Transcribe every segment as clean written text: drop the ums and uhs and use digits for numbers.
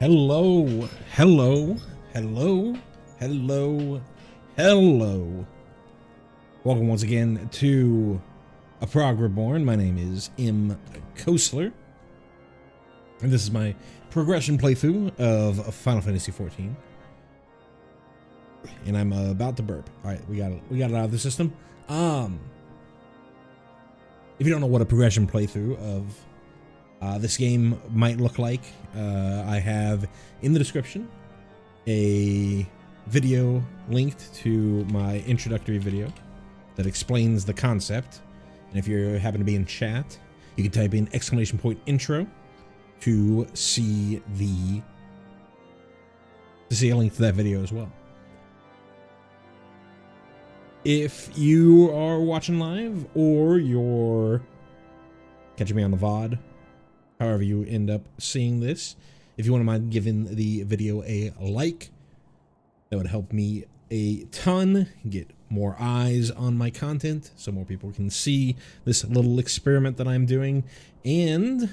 Hello, hello, hello, hello, hello. Welcome once again to a Prog Reborn. My name is M. Kosler, and this is my progression playthrough of Final Fantasy XIV. And I'm about to burp. All right, we got it out of the system. If you don't know what a progression playthrough of this game might look like, I have in the description a video linked to my introductory video that explains the concept. And if you happen to be in chat, you can type in !intro to see a link to that video as well. If you are watching live or you're catching me on the VOD, however you end up seeing this, if you wouldn't mind giving the video a like, that would help me a ton, get more eyes on my content so more people can see this little experiment that I'm doing. And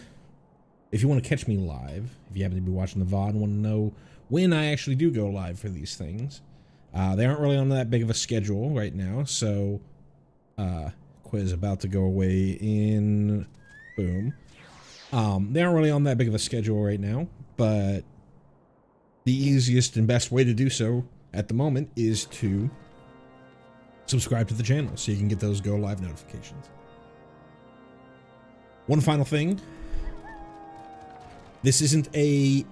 if you want to catch me live, if you happen to be watching the VOD and want to know when I actually do go live for these things, they aren't really on that big of a schedule right now, so quiz about to go away in boom. They aren't really on that big of a schedule right now, but the easiest and best way to do so at the moment is to subscribe to the channel so you can get those go live notifications. One final thing. This isn't a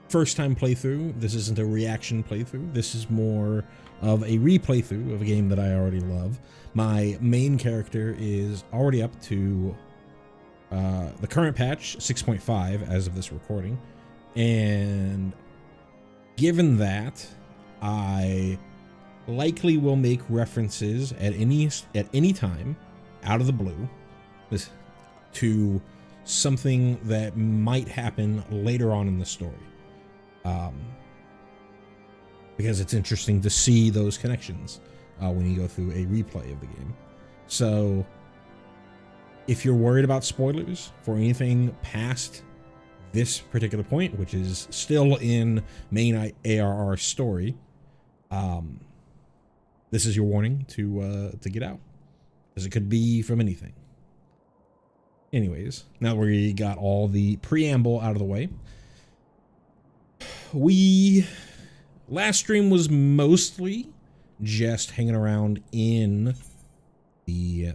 first time playthrough. This isn't a reaction playthrough. This is more of a replaythrough of a game that I already love. My main character is already up to the current patch 6.5 as of this recording, and given that, I likely will make references at any time out of the blue to something that might happen later on in the story. Because it's interesting to see those connections when you go through a replay of the game. So if you're worried about spoilers for anything past this particular point, which is still in main ARR story, this is your warning to get out, because it could be from anything. Anyways, now we got all the preamble out of the way. Last stream was mostly just hanging around in the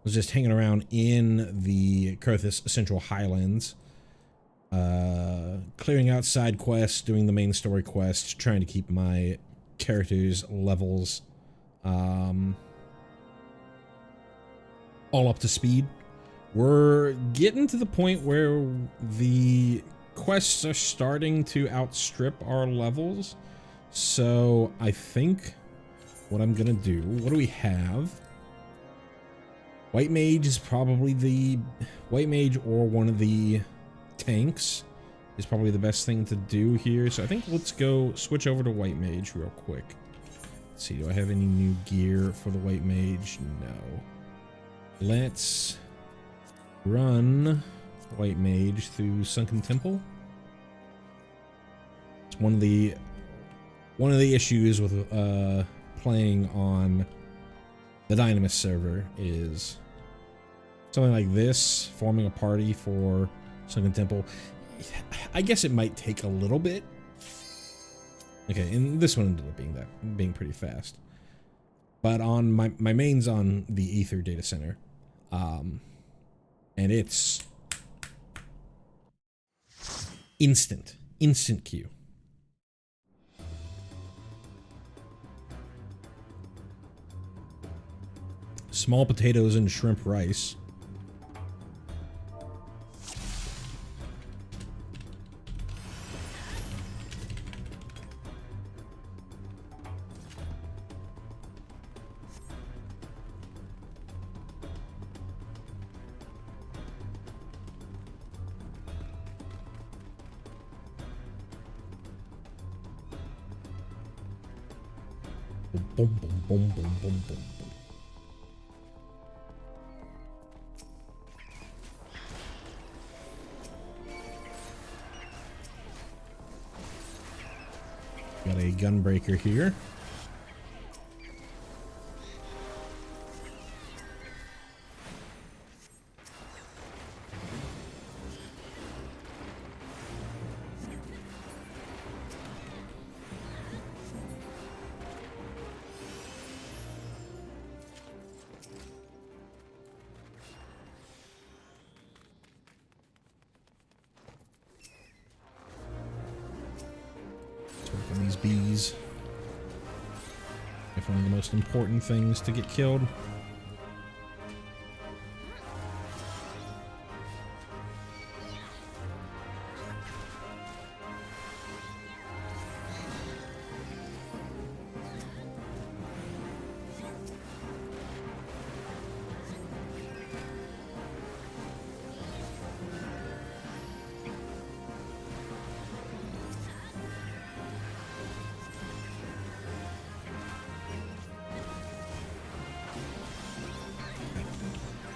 was just hanging around in the Kurthus Central Highlands, clearing out side quests, doing the main story quests, trying to keep my characters' levels all up to speed. We're getting to the point where the quests are starting to outstrip our levels, so I think what I'm gonna do, what do we have? White Mage is probably the White Mage, or one of the tanks is probably the best thing to do here. So I think let's go switch over to White Mage real quick. Let's see, do I have any new gear for the White Mage? No. Let's run White Mage through Sunken Temple. It's one of the issues with playing on the Dynamis server is something like this, forming a party for Sunken Temple. I guess it might take a little bit. Okay, and this one ended up being pretty fast. But on my main's on the Ether data center. And it's instant queue. Small potatoes and shrimp rice. Boom, boom, boom, boom, boom, boom. Got a gunbreaker here. Work on these bees. If one of the most important things to get killed.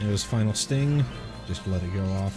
It was final sting. Just let it go off.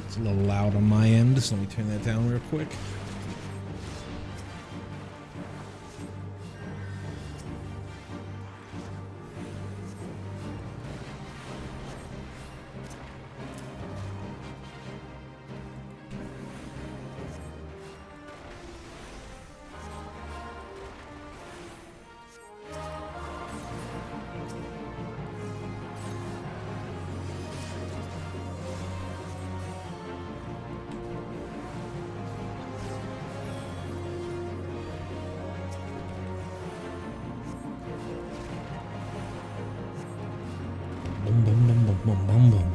It's a little loud on my end, so let me turn that down real quick. Boom, boom, boom, boom, boom, boom, boom.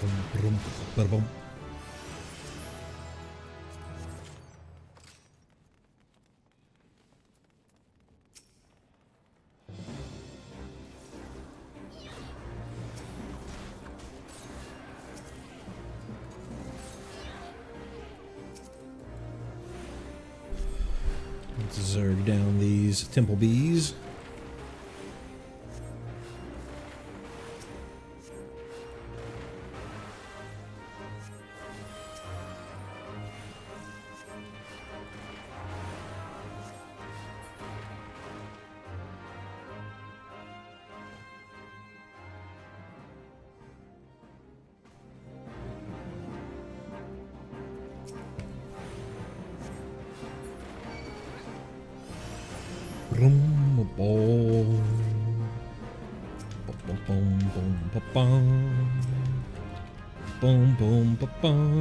Boom, boom, boom. Let's zerg down these temple bees. Boom, boom, boom, boom, boom, boom, boom, boom, boom.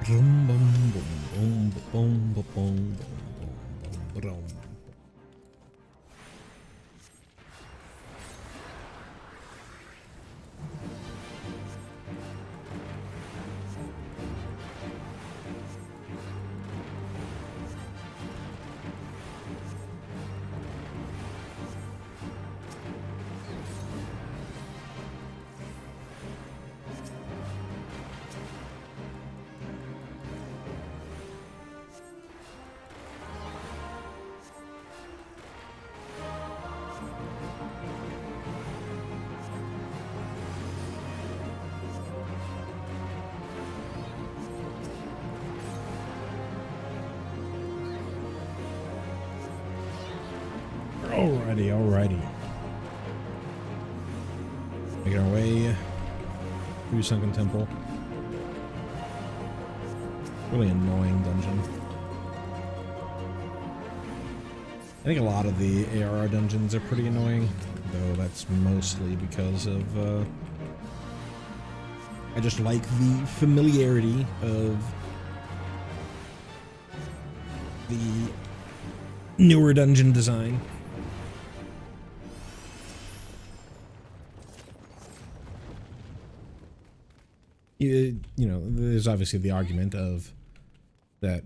Boom, boom, boom, boom, boom, boom, boom, boom, boom. Alrighty. Making our way through Sunken Temple. Really annoying dungeon. I think a lot of the ARR dungeons are pretty annoying, though that's mostly because of, I just like the familiarity of the newer dungeon design. You know, there's obviously the argument of that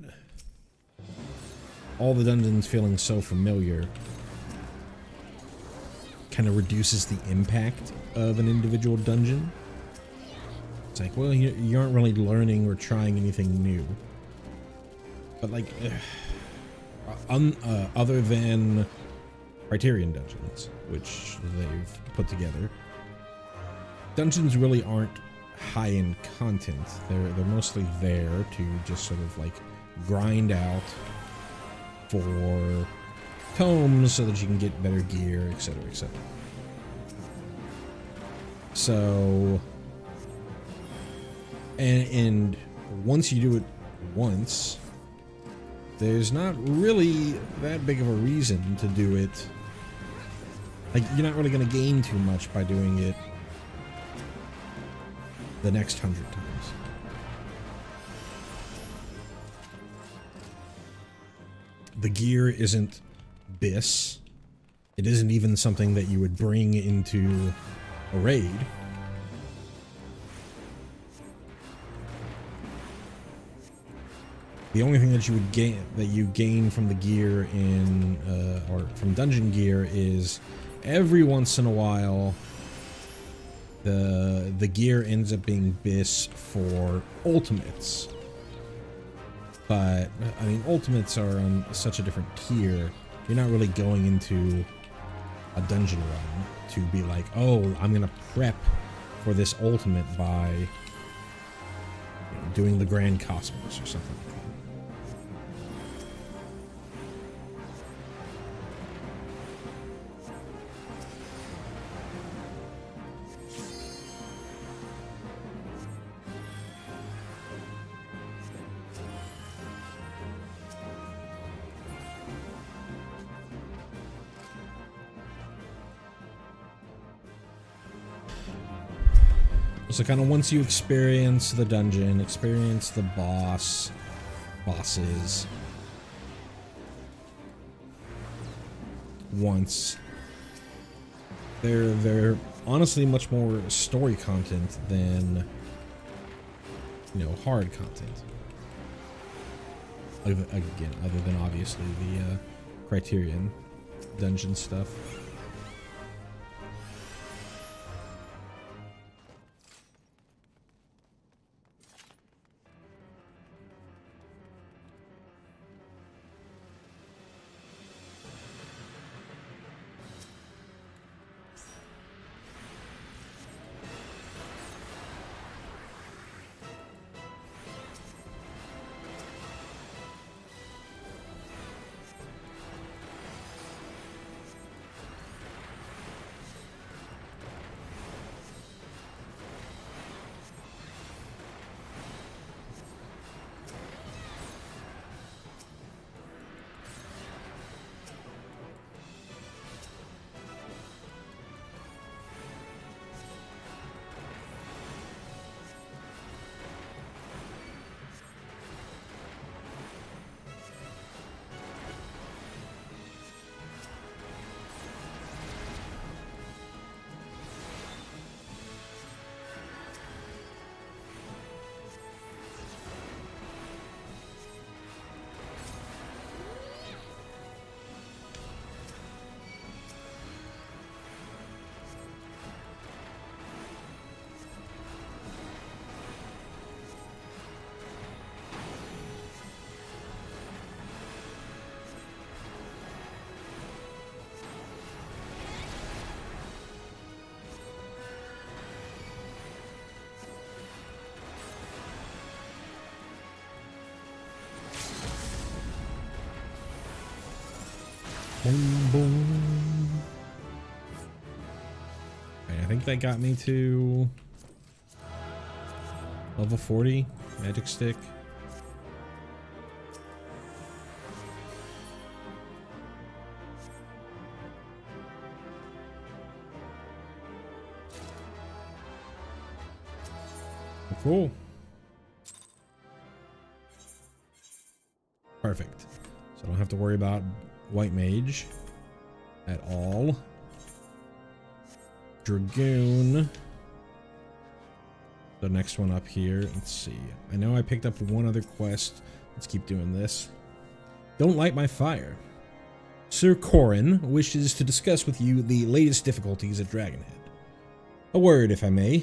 all the dungeons feeling so familiar kind of reduces the impact of an individual dungeon. It's like, well, you aren't really learning or trying anything new. But like, other than Criterion dungeons, which they've put together, dungeons really aren't high in content. They're mostly there to just sort of like grind out for tomes so that you can get better gear, etc., etc. So, and once you do it once, there's not really that big of a reason to do it. Like, you're not really going to gain too much by doing it the next 100 times. The gear isn't BIS. It isn't even something that you would bring into a raid. The only thing that you would gain from the gear in or from dungeon gear is every once in a while the gear ends up being BIS for ultimates. But I mean, ultimates are on such a different tier. You're not really going into a dungeon run to be like, oh, I'm gonna prep for this ultimate by doing the Grand Cosmos or something like that. So kind of once you experience the dungeon, experience the bosses, once, they're honestly much more story content than, you know, hard content. Again, other than obviously the Criterion dungeon stuff. Boom, boom. think that got me to level 40 magic stick. Cool. Perfect. So I don't have to worry about white mage at all. Dragoon. The next one up here. Let's see. I know I picked up one other quest. Let's keep doing this. Don't light my fire. Sir Corin wishes to discuss with you the latest difficulties at Dragonhead. A word, if I may.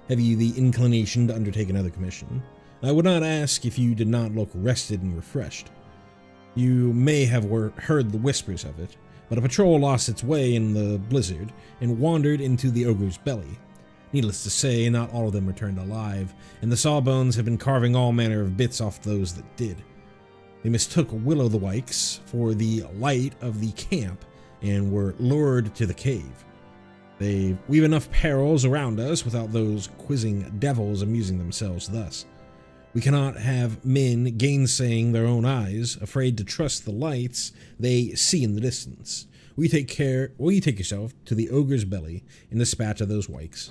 Have you the inclination to undertake another commission? I would not ask if you did not look rested and refreshed. You may have heard the whispers of it, but a patrol lost its way in the blizzard and wandered into the ogre's belly. Needless to say, not all of them returned alive, and the Sawbones have been carving all manner of bits off those that did. They mistook Will-o'-the-Wikes for the light of the camp and were lured to the cave. They weave enough perils around us without those quizzing devils amusing themselves thus. We cannot have men gainsaying their own eyes, afraid to trust the lights they see in the distance. Will you take yourself to the ogre's belly and dispatch of those Wikes?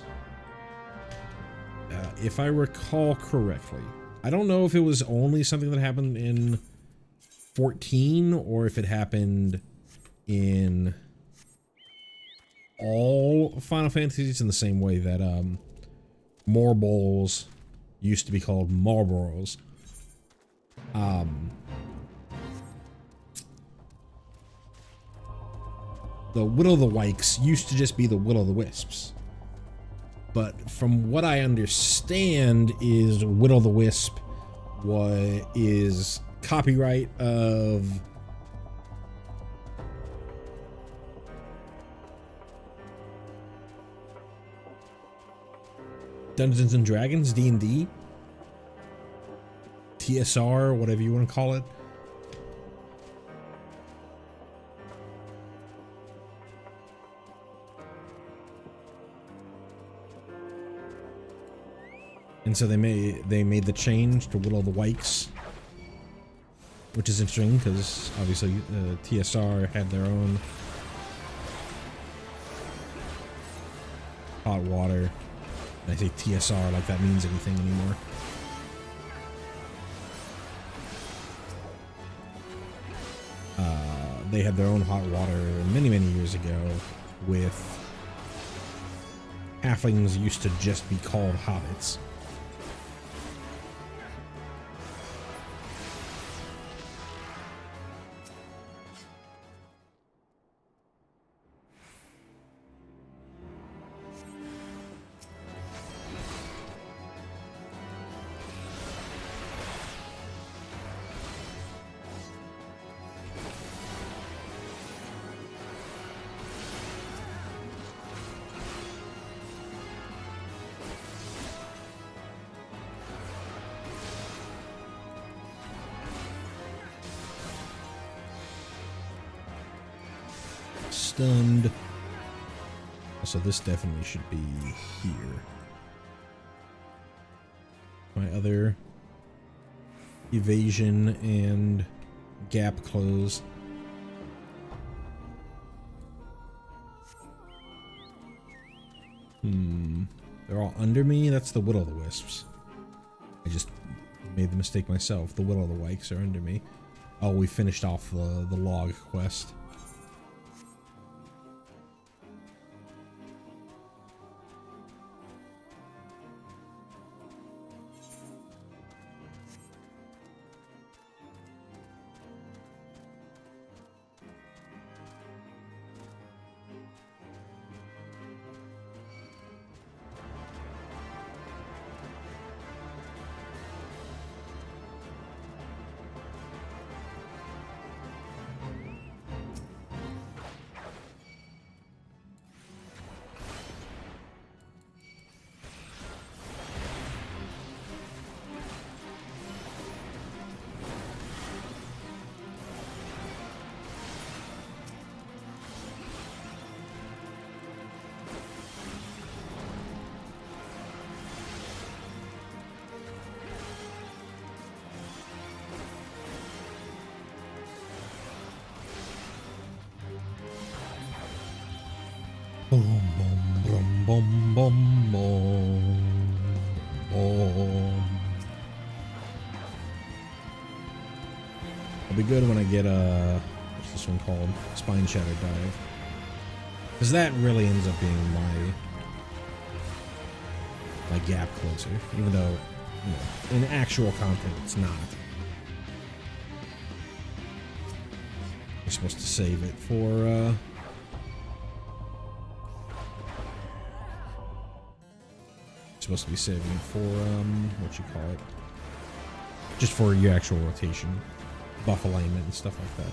If I recall correctly, I don't know if it was only something that happened in 14 or if it happened in all Final Fantasies in the same way that Marbles used to be called Marlboros. The Will-o'-the-Wikes used to just be the Will-o'-the-Wisps. But from what I understand is Will-o'-the-Wisp is copyright of Dungeons and Dragons, D&D, TSR, whatever you want to call it. And so they made the change to Will-o'-the-Wikes, which is interesting because obviously TSR had their own hot water. And I say TSR like that means anything anymore. They had their own hot water many, many years ago with halflings used to just be called hobbits. Stunned. So this definitely should be here. My other evasion and gap close. They're all under me? That's the Will-o'-the-Wisps. I just made the mistake myself. The Will-o'-the-Wikes are under me. Oh, we finished off the log quest. Boom, boom, boom, boom, boom, boom. It'll be good when I get what's this one called? Spine Shatter Dive. Because that really ends up being my gap closer, even though, you know, in actual content it's not. You're supposed to save it for supposed to be saving it for what you call it, just for your actual rotation, buff alignment and stuff like that.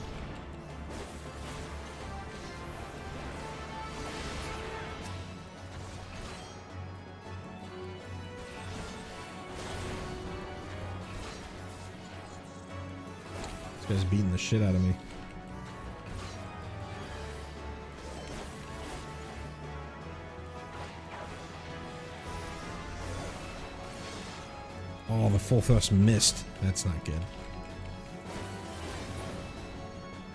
This guy's beating the shit out of me. Oh, the full thrust missed. That's not good.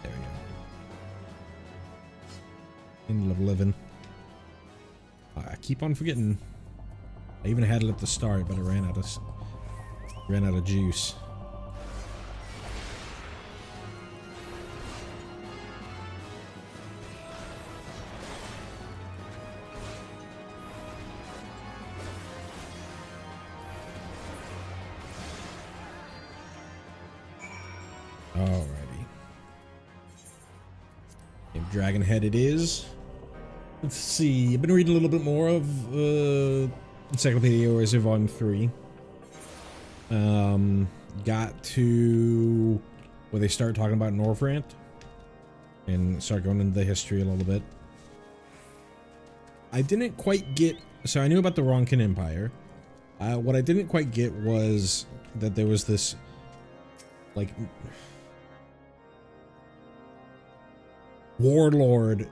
There we go. End of living. I keep on forgetting. I even had it at the start, but it ran out of juice. Alrighty. Dragonhead it is. Let's see. I've been reading a little bit more of Encyclopedia Orisa Volume 3. Got to where they start talking about Northrant and start going into the history a little bit. I didn't quite get... So I knew about the Ronkin Empire. What I didn't quite get was that there was this, like, warlord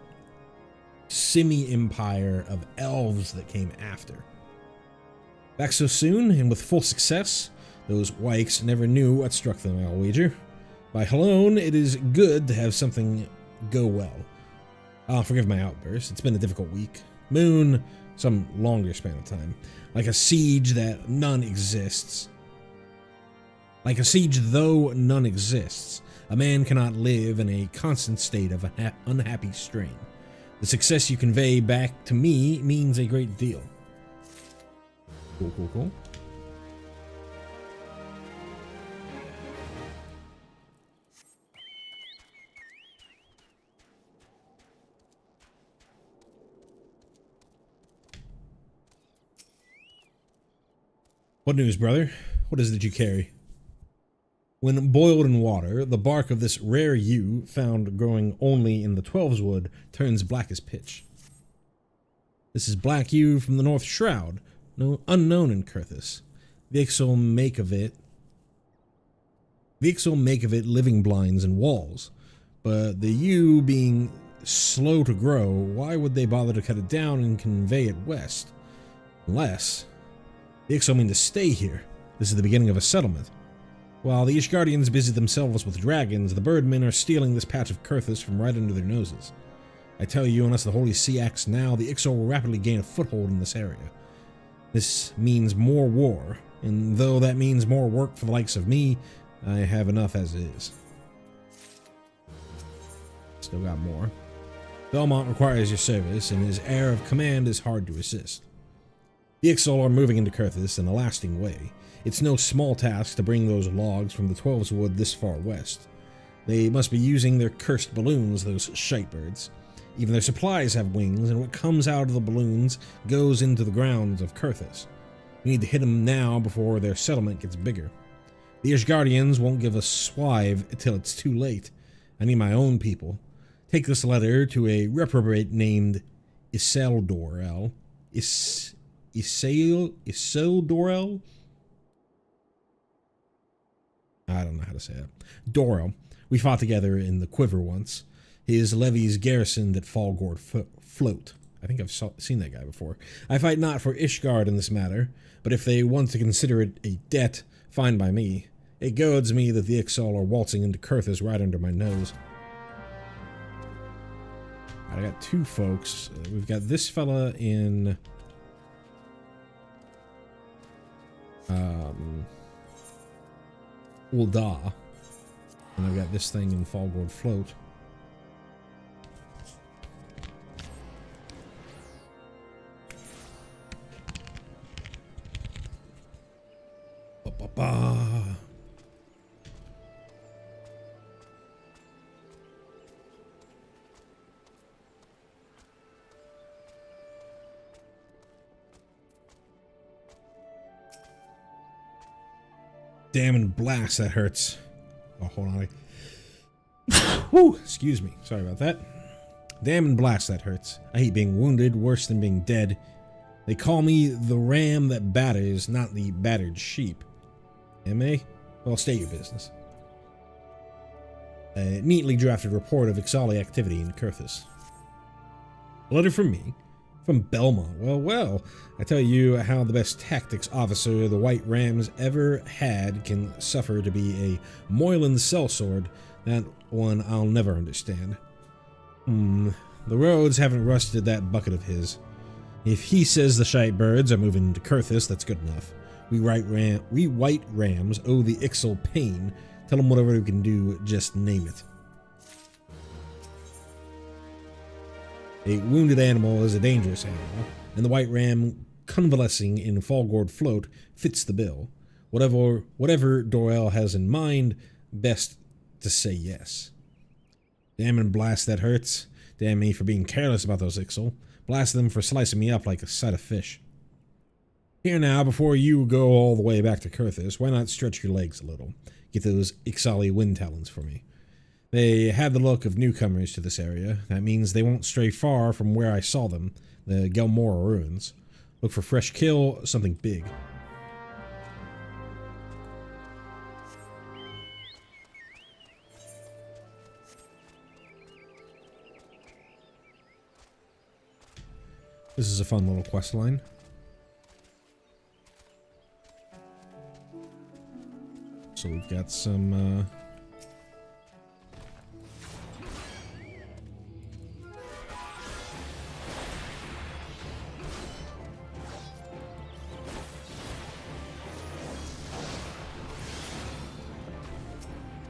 semi-empire of elves that came after. Back so soon and with full success, those wykes never knew what struck them, I'll wager. By Halone, it is good to have something go well. Forgive my outburst, it's been a difficult week. Moon, some longer span of time. Like a siege that none exists. Like a siege though none exists. A man cannot live in a constant state of unhappy strain. The success you convey back to me means a great deal. Cool, cool, cool. What news, brother? What is it that you carry? When boiled in water, the bark of this rare yew, found growing only in the Twelves Wood, turns black as pitch. This is black yew from the North Shroud, unknown in Kurthus. The Ixal make of it living blinds and walls, but the yew being slow to grow, why would they bother to cut it down and convey it west? Unless the Ixal mean to stay here. This is the beginning of a settlement. While the Ishgardians busy themselves with dragons, the birdmen are stealing this patch of Kurthus from right under their noses. I tell you, unless the Holy Sea acts now, the Ixal will rapidly gain a foothold in this area. This means more war, and though that means more work for the likes of me, I have enough as is. Still got more. Belmont requires your service, and his air of command is hard to resist. The Ixal are moving into Kurthus in a lasting way. It's no small task to bring those logs from the Twelves Wood this far west. They must be using their cursed balloons, those shitebirds. Even their supplies have wings, and what comes out of the balloons goes into the grounds of Kurthus. We need to hit them now before their settlement gets bigger. The Ishgardians won't give us swive till it's too late. I need my own people. Take this letter to a reprobate named Iseldorel. Iseldorel? I don't know how to say it. Dorel. We fought together in the Quiver once. His levies garrisoned at Fallgord Float. I think I've seen that guy before. I fight not for Ishgard in this matter, but if they want to consider it a debt, fine by me. It goads me that the Ixal are waltzing into Kurthus right under my nose. I got two folks. We've got this fella in Ulda, and I've got this thing in Fallgold Float. Ba-ba-ba. Damn and blast, that hurts. Oh, hold on. Whew, excuse me. Sorry about that. Damn and blast, that hurts. I hate being wounded, worse than being dead. They call me the ram that batters, not the battered sheep. M.A.? Well, state your business. A neatly drafted report of Ixali activity in Kurthus. A letter from me? From Belmont. Well, well, I tell you how the best tactics officer the White Rams ever had can suffer to be a Moylan sellsword. That one I'll never understand. The roads haven't rusted that bucket of his. If he says the shite birds are moving to Kurthus, that's good enough. We White Rams owe the Ixal pain. Tell him whatever we can do, just name it. A wounded animal is a dangerous animal, and the White Ram convalescing in Fallgold Float fits the bill. Whatever Dorel has in mind, best to say yes. Damn and blast, that hurts. Damn me for being careless about those Ixal. Blast them for slicing me up like a side of fish. Here now, before you go all the way back to Kurthus, why not stretch your legs a little? Get those Ixali wind talons for me. They had the look of newcomers to this area. That means they won't stray far from where I saw them, the Gelmora ruins. Look for fresh kill, something big. This is a fun little quest line. So we've got some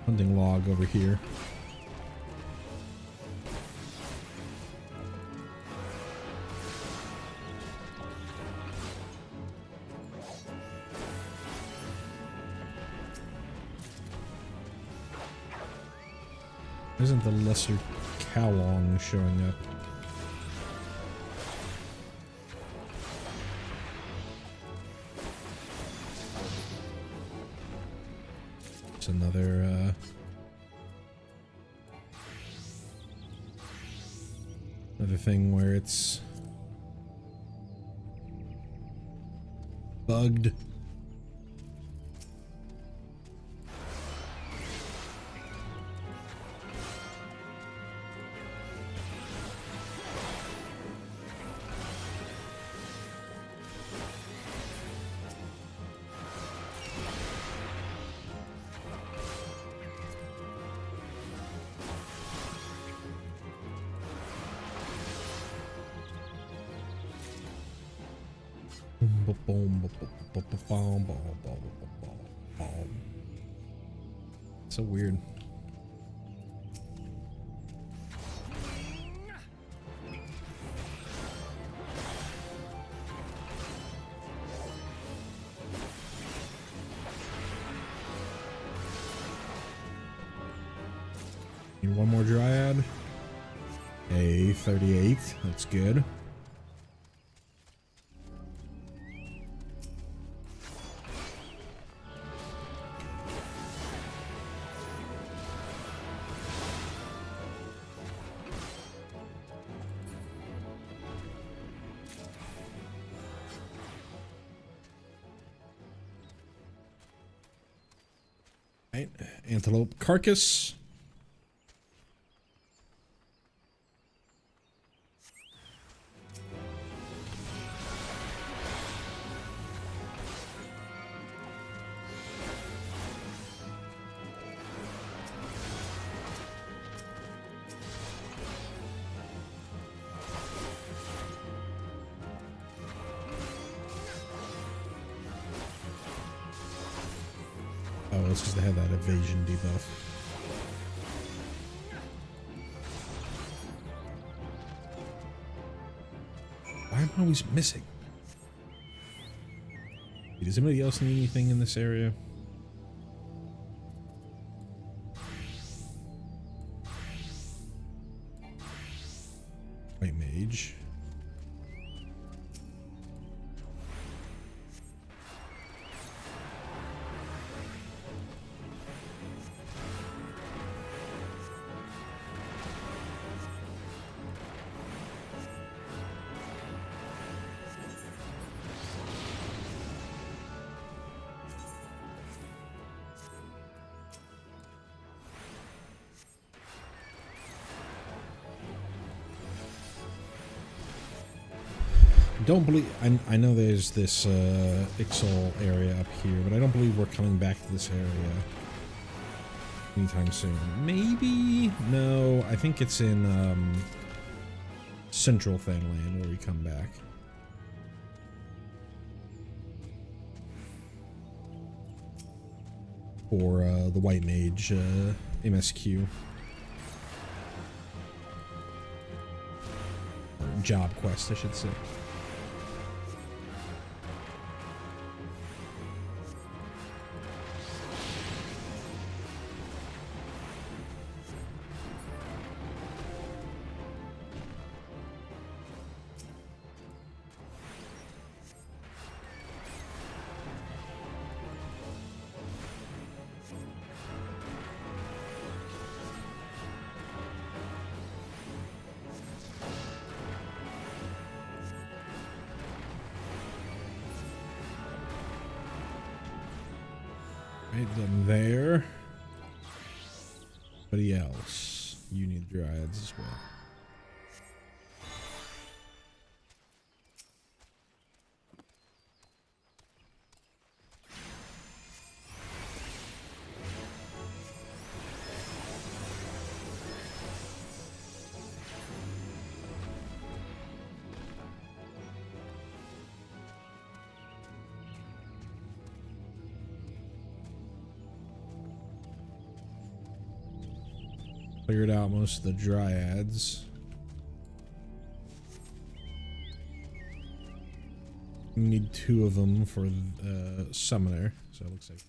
hunting log over here. Isn't the lesser Cowlong showing up? It's another thing where it's bugged. So weird. Need one more Dryad. A 38. That's good. Right, antelope carcass. Oh, it's because they have that evasion debuff. Why am I always missing? Does anybody else need anything in this area? White mage. Don't believe I know there's this Ixal area up here, but I don't believe we're coming back to this area anytime soon. Maybe? No, I think it's in Central Fanland where we come back. For the White Mage MSQ. Or job quest, I should say. Right, them there. Anybody else? You need Dryads as well. Cleared out most of the Dryads. We need 2 of them for Summoner, so it looks like.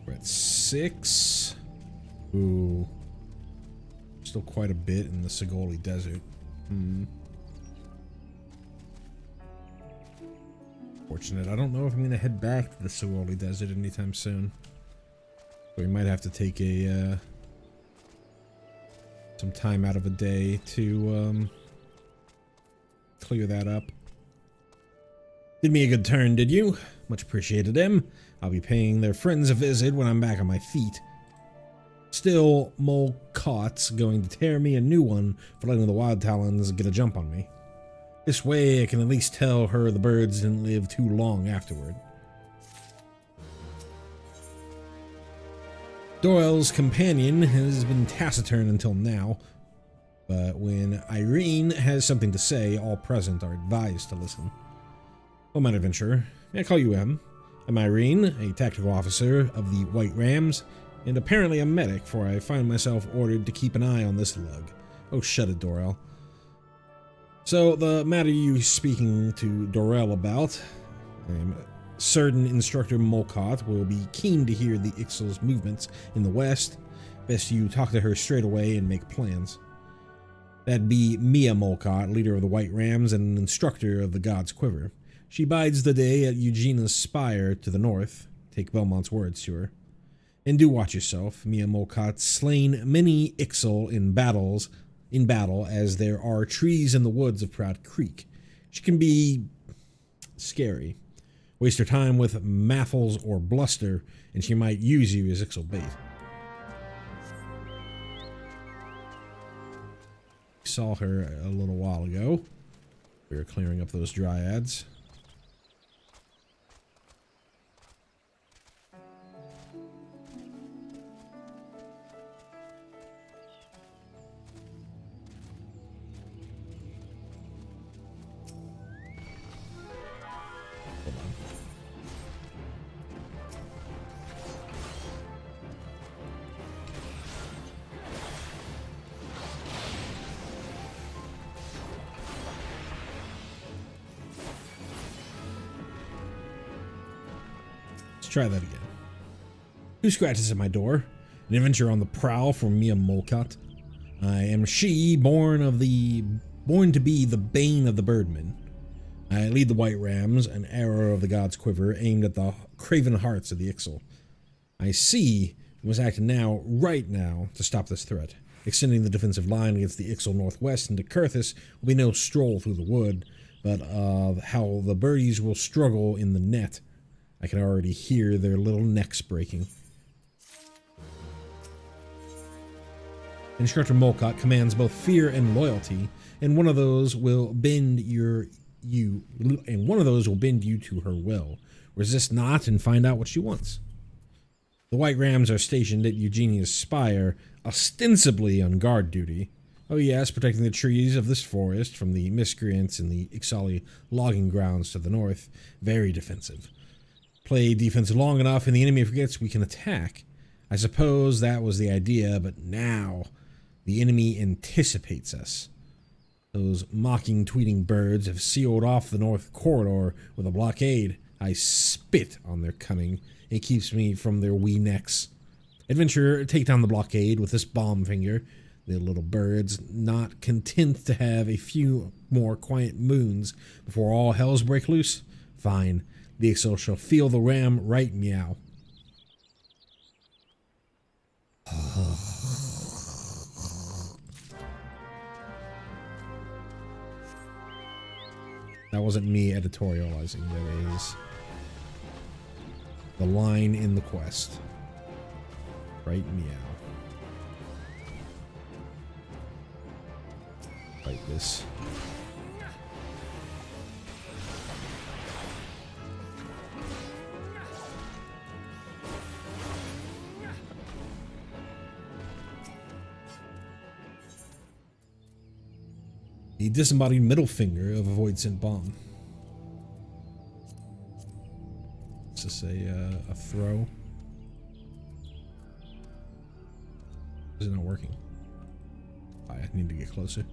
We're at 6. Ooh. Still quite a bit in the Sigoli Desert. Fortunate. I don't know if I'm going to head back to the Sigoli Desert anytime soon. We might have to take a some time out of a day to clear that up. Did me a good turn, did you? Much appreciated, Em. I'll be paying their friends a visit when I'm back on my feet. Still, Mole Cot's going to tear me a new one for letting the Wild Talons get a jump on me. This way I can at least tell her the birds didn't live too long afterward. Doyle's companion has been taciturn until now, but when Irene has something to say, all present are advised to listen. Oh, my adventurer, may I call you Em? I'm Irene, a tactical officer of the White Rams, and apparently a medic, for I find myself ordered to keep an eye on this lug. Oh, shut it, Dorel. So, the matter you speaking to Dorel about, I'm certain Instructor Molcott will be keen to hear the Ixal's movements in the west. Best you talk to her straight away and make plans. That'd be Mia Molcott, leader of the White Rams and an instructor of the God's Quiver. She bides the day at Eugenia's spire to the north. Take Belmont's words to her. And do watch yourself. Mia Molcott's slain many Ixal in battle, as there are trees in the woods of Proud Creek. She can be scary. Waste her time with maffles or bluster, and she might use you as Ixal bait. saw her a little while ago. We were clearing up those dryads. Try that again. Who scratches at my door? An adventurer on the prowl for Mia Molkat. I am she, born to be the bane of the birdmen. I lead the White Rams, an arrow of the god's quiver, aimed at the craven hearts of the Ixal. I see we must act now, right now, to stop this threat. Extending the defensive line against the Ixal northwest into Kurthis will be no stroll through the wood, but how the birdies will struggle in the net. I can already hear their little necks breaking. Instructor Molkat commands both fear and loyalty, and one of those will bend you to her will. Resist not and find out what she wants. The White Rams are stationed at Eugenia's Spire, ostensibly on guard duty. Oh yes, protecting the trees of this forest from the miscreants in the Ixali logging grounds to the north. Very defensive. Play defense long enough and the enemy forgets we can attack. I suppose that was the idea, but now the enemy anticipates us. Those mocking, tweeting birds have sealed off the north corridor with a blockade. I spit on their cunning. It keeps me from their wee necks. Adventurer, take down the blockade with this bomb finger. The little birds, not content to have a few more quiet moons before all hells break loose? Fine. The Ixal shall feel the ram right meow. That wasn't me editorializing, that is the line in the quest. Right meow. Fight this. The disembodied middle finger of a void sent bomb. Is this a throw? Is it not working? I need to get closer.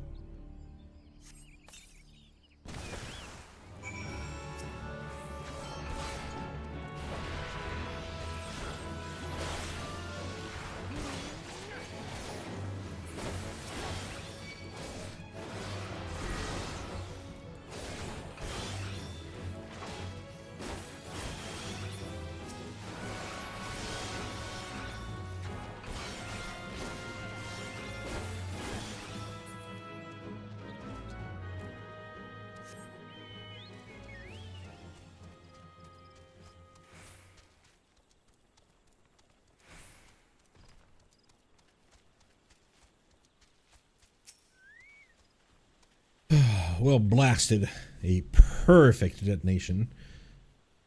Well blasted. A perfect detonation.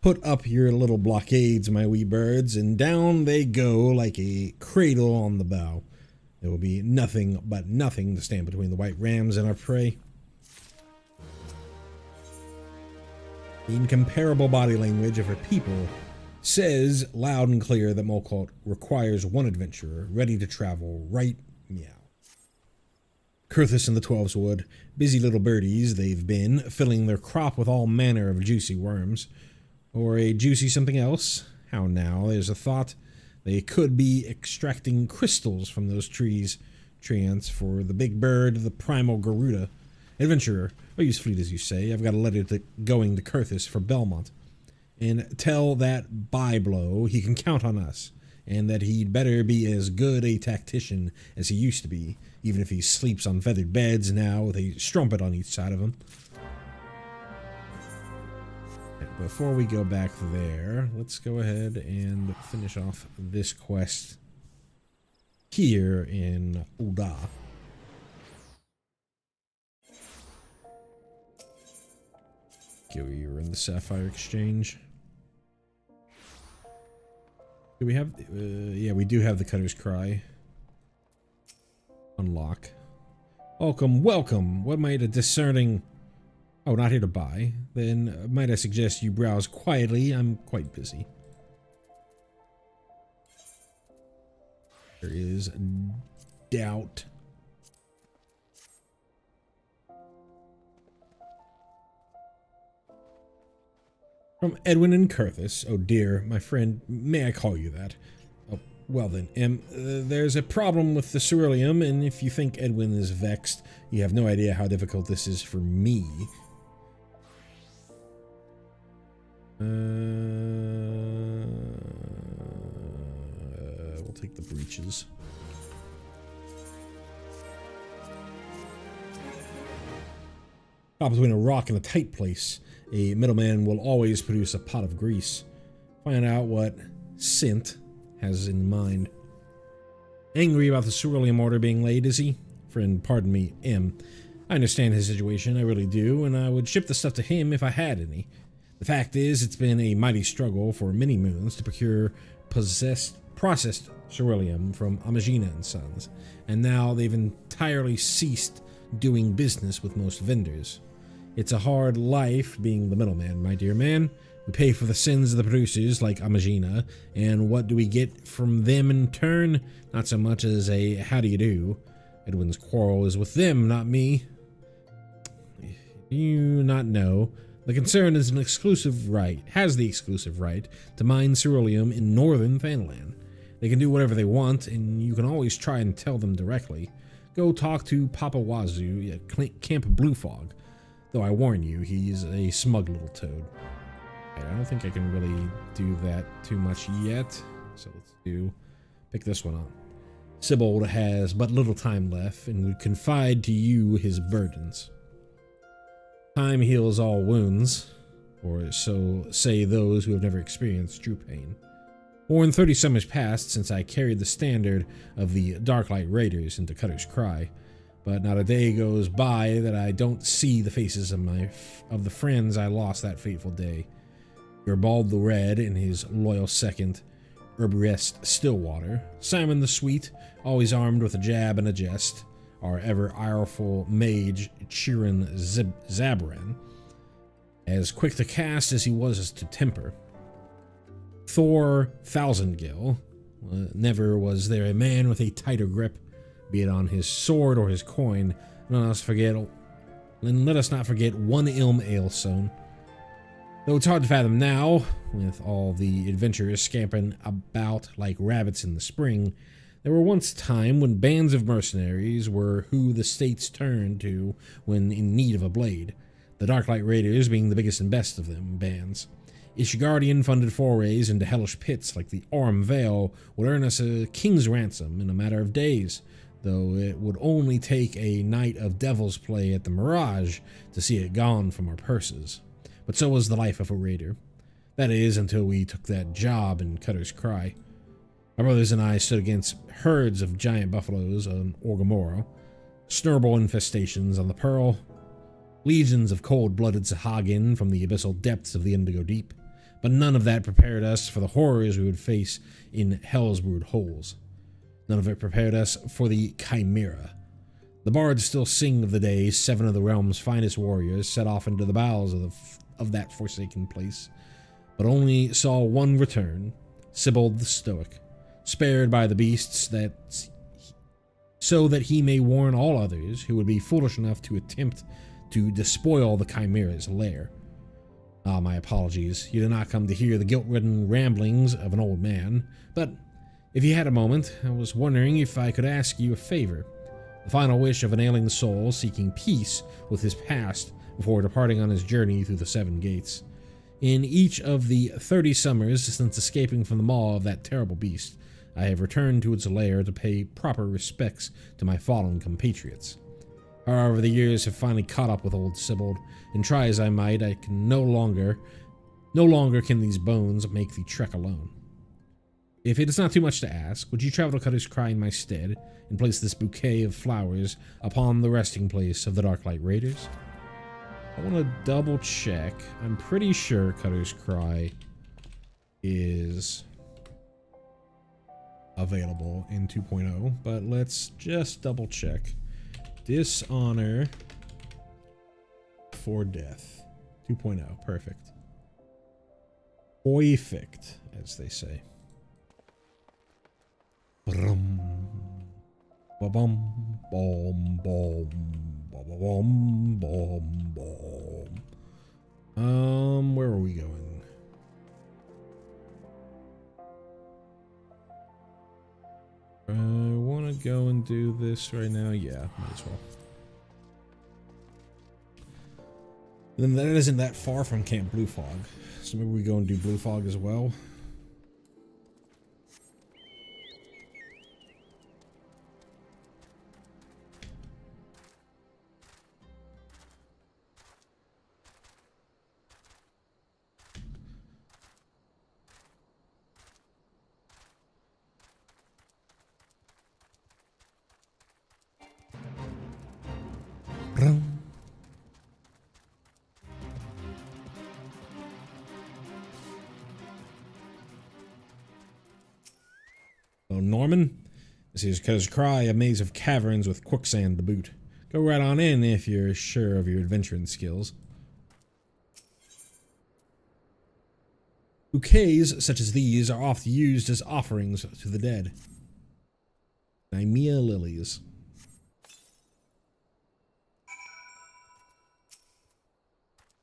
Put up your little blockades, my wee birds, and down they go like a cradle on the bow. There will be nothing but nothing to stand between the White Rams and our prey. The incomparable body language of her people says loud and clear that Molkat requires one adventurer ready to travel right meow. Kurthis and the Twelves Wood, busy little birdies they've been, filling their crop with all manner of juicy worms. Or a juicy something else? How now, there's a thought they could be extracting crystals from those trees. Treants for the big bird, the primal Garuda. Adventurer, or use fleet as you say, I've got a letter going to Kurthis for Belmont. And tell that bye-blow he can count on us, and that he'd better be as good a tactician as he used to be, even if he sleeps on feathered beds now with a strumpet on each side of him. Before we go back there, let's go ahead and finish off this quest here in Ul'dah. Okay, we were in the Sapphire Exchange. Do we have... yeah, we do have the Cutter's Cry. Unlock. Welcome, welcome. What might a discerning... Oh, not here to buy. Then might I suggest you browse quietly? I'm quite busy. There is doubt. From Edwin and Curthis. Oh dear, my friend, may I call you that? Oh, well then, there's a problem with the ceruleum, and if you think Edwin is vexed, you have no idea how difficult this is for me. We'll take the breeches. Caught between a rock and a tight place, a middleman will always produce a pot of grease. Find out what Sint has in mind. Angry about the ceruleum order being late, is he? Friend, pardon me, M. I understand his situation, I really do, and I would ship the stuff to him if I had any. The fact is, it's been a mighty struggle for many moons to procure processed ceruleum from Amagina and Sons, and now they've entirely ceased doing business with most vendors. It's a hard life being the middleman, my dear man. We pay for the sins of the producers like Amagina, and what do we get from them in turn? Not so much as a how do you do. Edwin's quarrel is with them, not me. Do you not know? The concern is has the exclusive right to mine ceruleum in northern Fanland. They can do whatever they want, and you can always try and tell them directly. Go talk to Papa Wazoo at Camp Blue Fog. Though I warn you, he's a smug little toad. Okay, I don't think I can really do that too much yet. So let's pick this one up. Sibold has but little time left and would confide to you his burdens. Time heals all wounds, or so say those who have never experienced true pain. More than 30 summers passed since I carried the standard of the Darklight Raiders into Cutter's Cry, but not a day goes by that I don't see the faces of the friends I lost that fateful day. Your Bald the Red and his loyal second, Herbrest Stillwater, Simon the Sweet, always armed with a jab and a jest, our ever ireful mage Chirin Zabran, as quick to cast as he was as to temper. Thor Thousandgill, never was there a man with a tighter grip, be it on his sword or his coin. Let us not forget one Ilm Ailstone. Though it's hard to fathom now, with all the adventurers scampering about like rabbits in the spring, there were once a time when bands of mercenaries were who the states turned to when in need of a blade, the Darklight Raiders being the biggest and best of them bands. Ishgardian funded forays into hellish pits like the Aurum Vale would earn us a king's ransom in a matter of days, though it would only take a night of devil's play at the Mirage to see it gone from our purses. But so was the life of a raider. That is, until we took that job in Cutter's Cry. My brothers and I stood against herds of giant buffaloes on Orgamoro, snurble infestations on the Pearl, legions of cold-blooded Sahagin from the abyssal depths of the Indigo Deep, but none of that prepared us for the horrors we would face in Hell's Brood holes. None of it prepared us for the Chimera. The bards still sing of the day 7 of the realm's finest warriors set off into the bowels of that forsaken place, but only saw one return, Sibold the Stoic, spared by the beasts so that he may warn all others who would be foolish enough to attempt to despoil the Chimera's lair. Ah, my apologies. You did not come to hear the guilt-ridden ramblings of an old man, but if you had a moment, I was wondering if I could ask you a favor. The final wish of an ailing soul seeking peace with his past before departing on his journey through the 7 gates. In each of the 30 summers since escaping from the maw of that terrible beast, I have returned to its lair to pay proper respects to my fallen compatriots. However, the years have finally caught up with old Sibold, and try as I might, I can no longer can these bones make the trek alone. If it is not too much to ask, would you travel to Cutter's Cry in my stead, and place this bouquet of flowers upon the resting place of the Darklight Raiders? I want to double check. I'm pretty sure Cutter's Cry is available in 2.0, but let's just double check. Dishonor for Death 2.0. Perfect. Perfect, as they say. Brum, ba-bum, bom, bom, ba-ba-bum, bom, bom. Where are we going? I want to go and do this right now. Yeah, might as well. Then that isn't that far from Camp Blue Fog, so maybe we go and do Blue Fog as well. Hello, Norman. This is Cutter's Cry, a maze of caverns with quicksand to boot. Go right on in if you're sure of your adventuring skills. Bouquets such as these are often used as offerings to the dead. Nymea lilies.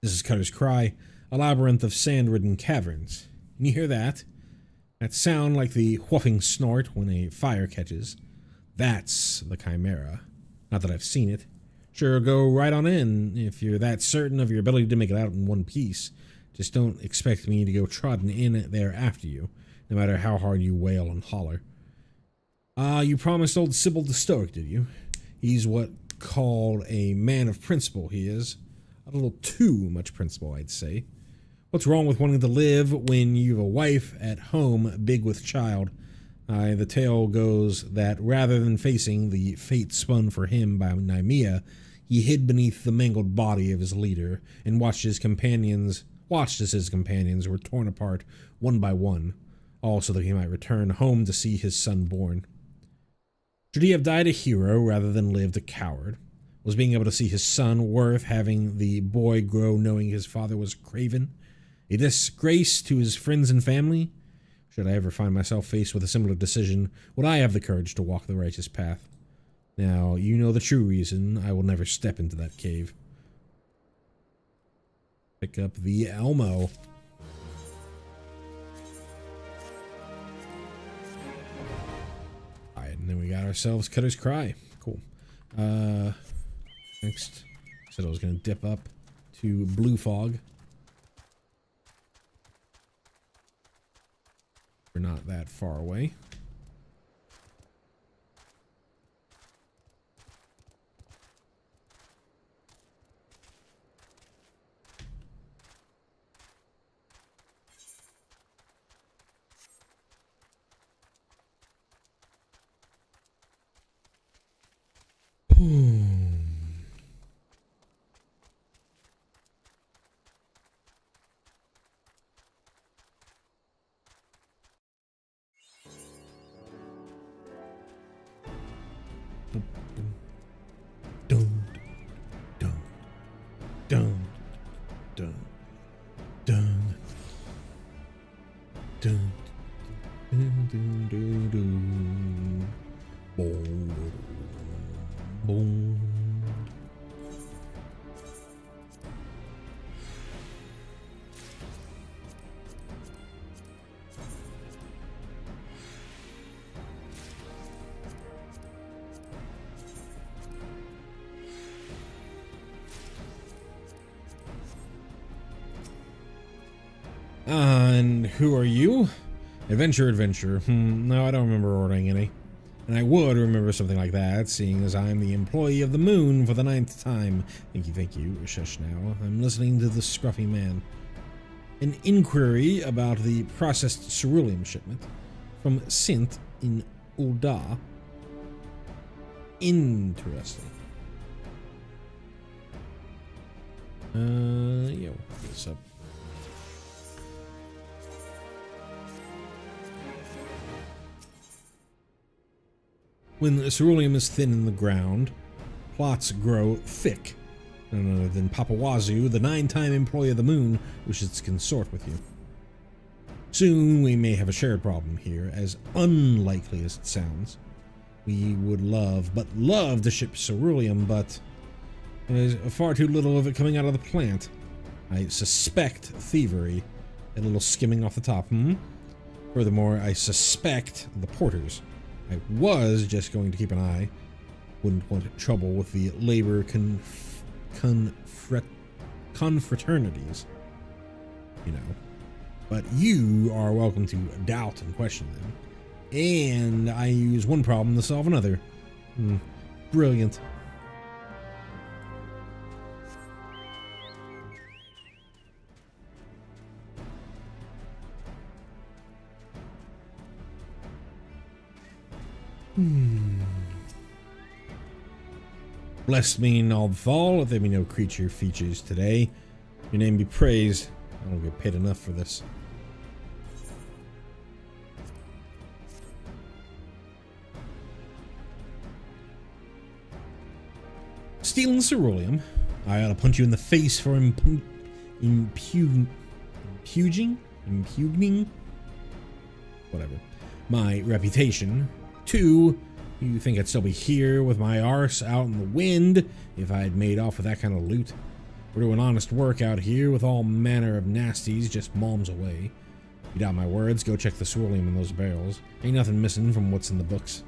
This is Cutter's Cry, a labyrinth of sand-ridden caverns. Can you hear that? That sound like the whuffing snort when a fire catches. That's the Chimera. Not that I've seen it. Sure, go right on in if you're that certain of your ability to make it out in one piece. Just don't expect me to go trotting in there after you, no matter how hard you wail and holler. You promised old Sybil the Stoic, did you? He's what called a man of principle, he is. A little too much principle, I'd say. What's wrong with wanting to live when you've a wife at home, big with child? The tale goes that rather than facing the fate spun for him by Nymea, he hid beneath the mangled body of his leader and watched as his companions were torn apart one by one, all so that he might return home to see his son born. Should he have died a hero rather than lived a coward? Was being able to see his son worth having the boy grow knowing his father was a craven? A disgrace to his friends and family? Should I ever find myself faced with a similar decision, would I have the courage to walk the righteous path? Now, you know the true reason I will never step into that cave. Pick up the Elmo. Alright, and then we got ourselves Cutter's Cry. Cool. Next, I said I was going to dip up to Blue Fog. We're not that far away. And who are you? Adventure. No, I don't remember ordering any. And I would remember something like that, seeing as I'm the employee of the moon for the 9th time. Thank you. Shush now. I'm listening to the scruffy man. An inquiry about the processed ceruleum shipment from Sint in Ulda. Interesting. Yeah, we'll pick this up. When ceruleum is thin in the ground, plots grow thick. None other than Papa Wazoo, the 9-time employee of the moon, wishes to consort with you. Soon we may have a shared problem here, as unlikely as it sounds. We would love to ship ceruleum, but there's far too little of it coming out of the plant. I suspect thievery. A little skimming off the top, Furthermore, I suspect the porters. I was just going to keep an eye. Wouldn't want trouble with the labor confraternities, you know. But you are welcome to doubt and question them. And I use one problem to solve another. Brilliant. Bless me in all the fall, if there be no creature features today. Your name be praised. I don't get paid enough for this. Stealing ceruleum? I ought to punch you in the face for impugning? Whatever. My reputation. 2, you think I'd still be here with my arse out in the wind if I had made off with that kind of loot? We're doing honest work out here with all manner of nasties just malms away. You doubt my words, go check the ceruleum in those barrels. Ain't nothing missing from what's in the books.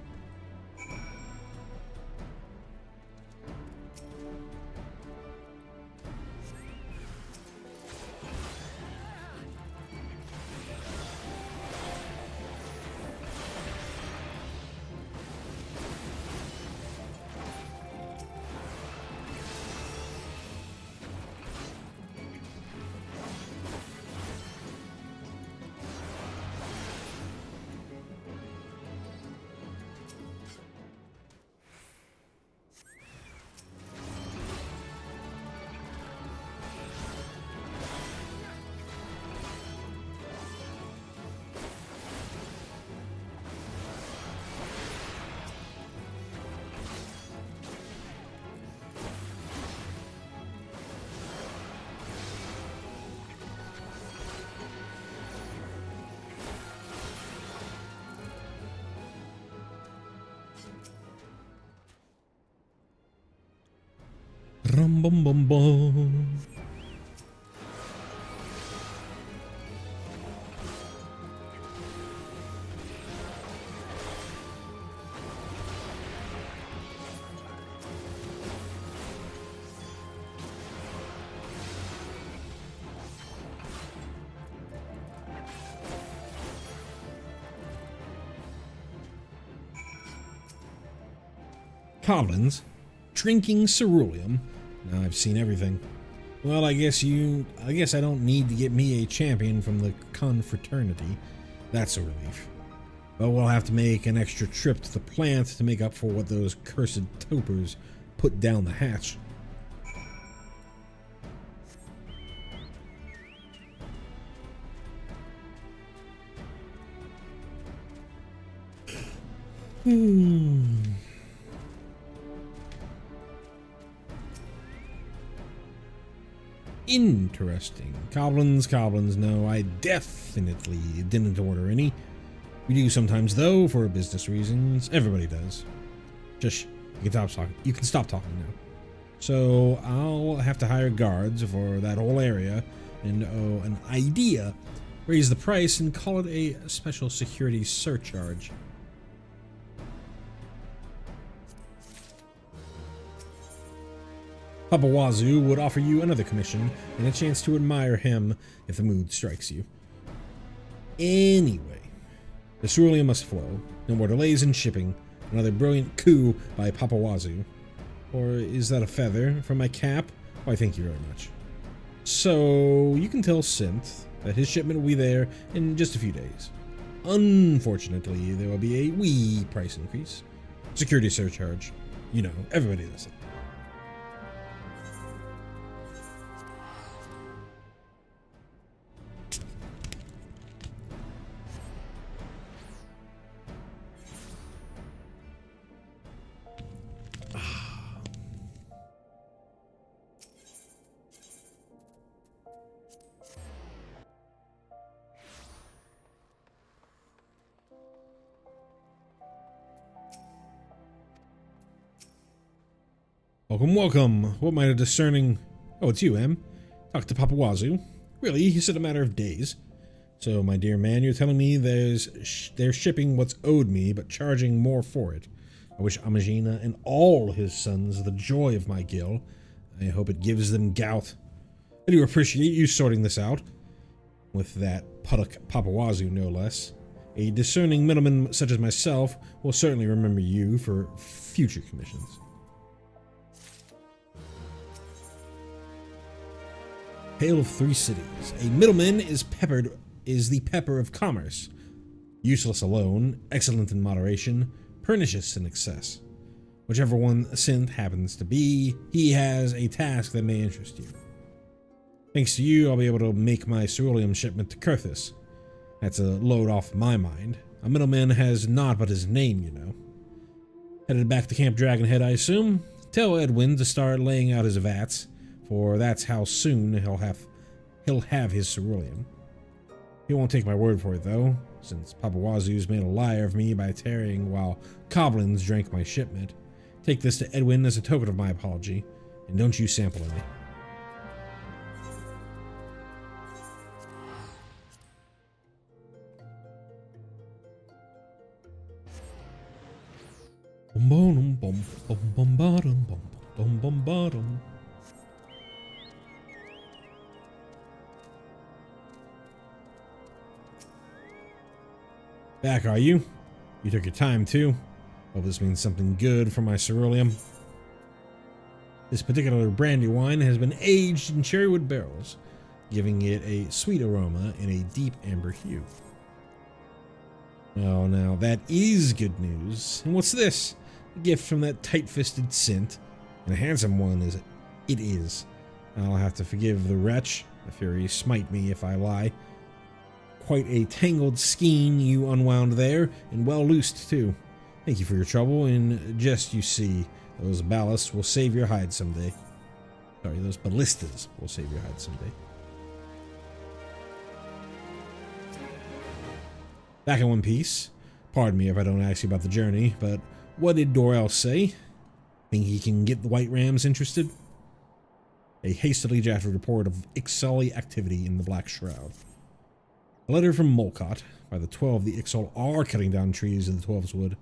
Rum bum bum bum. Goblins drinking ceruleum. Now I've seen everything. Well, I guess I don't need to get me a champion from the confraternity. That's a relief. But we'll have to make an extra trip to the plant to make up for what those cursed topers put down the hatch. Interesting. Goblins, no, I definitely didn't order any. We do sometimes, though, for business reasons. Everybody does. Shush. You can stop talking now. So, I'll have to hire guards for that whole area, and, oh, an idea. Raise the price and call it a special security surcharge. Papa Wazoo would offer you another commission and a chance to admire him if the mood strikes you. Anyway, the ceruleum must flow. No more delays in shipping. Another brilliant coup by Papa Wazoo. Or is that a feather from my cap? Why, thank you very much. So, you can tell Synth that his shipment will be there in just a few days. Unfortunately, there will be a wee price increase. Security surcharge. You know, everybody does it. Welcome, welcome. What might a discerning... Oh, it's you, Em. Talk to Papa Wazoo. Really? He said a matter of days. So, my dear man, you're telling me they're shipping what's owed me, but charging more for it. I wish Amajina and all his sons the joy of my guild. I hope it gives them gout. I do appreciate you sorting this out. With that Puddock Papa Wazoo, no less. A discerning middleman such as myself will certainly remember you for future commissions. Hail of Three Cities. A middleman is the pepper of commerce. Useless alone, excellent in moderation, pernicious in excess. Whichever one synth happens to be, he has a task that may interest you. Thanks to you, I'll be able to make my ceruleum shipment to Kurthus. That's a load off my mind. A middleman has naught but his name, you know. Headed back to Camp Dragonhead, I assume. Tell Edwin to start laying out his vats, for that's how soon he'll have his ceruleum. He won't take my word for it, though, since Papa Wazoo's made a liar of me by tarrying while goblins drank my shipment. Take this to Edwin as a token of my apology, and don't you sample any. Back, are you? You took your time, too. Hope this means something good for my ceruleum. This particular brandy wine has been aged in cherrywood barrels, giving it a sweet aroma and a deep amber hue. Oh, now that is good news. And what's this? A gift from that tight-fisted Sint, and a handsome one it is. I'll have to forgive the wretch. The fury smite me if I lie. Quite a tangled skein you unwound there, and well loosed too. Thank you for your trouble, and just you see, those ballasts will save your hide someday. Sorry, those ballistas will save your hide someday. Back in one piece. Pardon me if I don't ask you about the journey, but what did Dorel say? Think he can get the White Rams interested? A hastily drafted report of Ixali activity in the Black Shroud. A letter from Molcott. By the 12, the Ixal are cutting down trees in the 12's wood,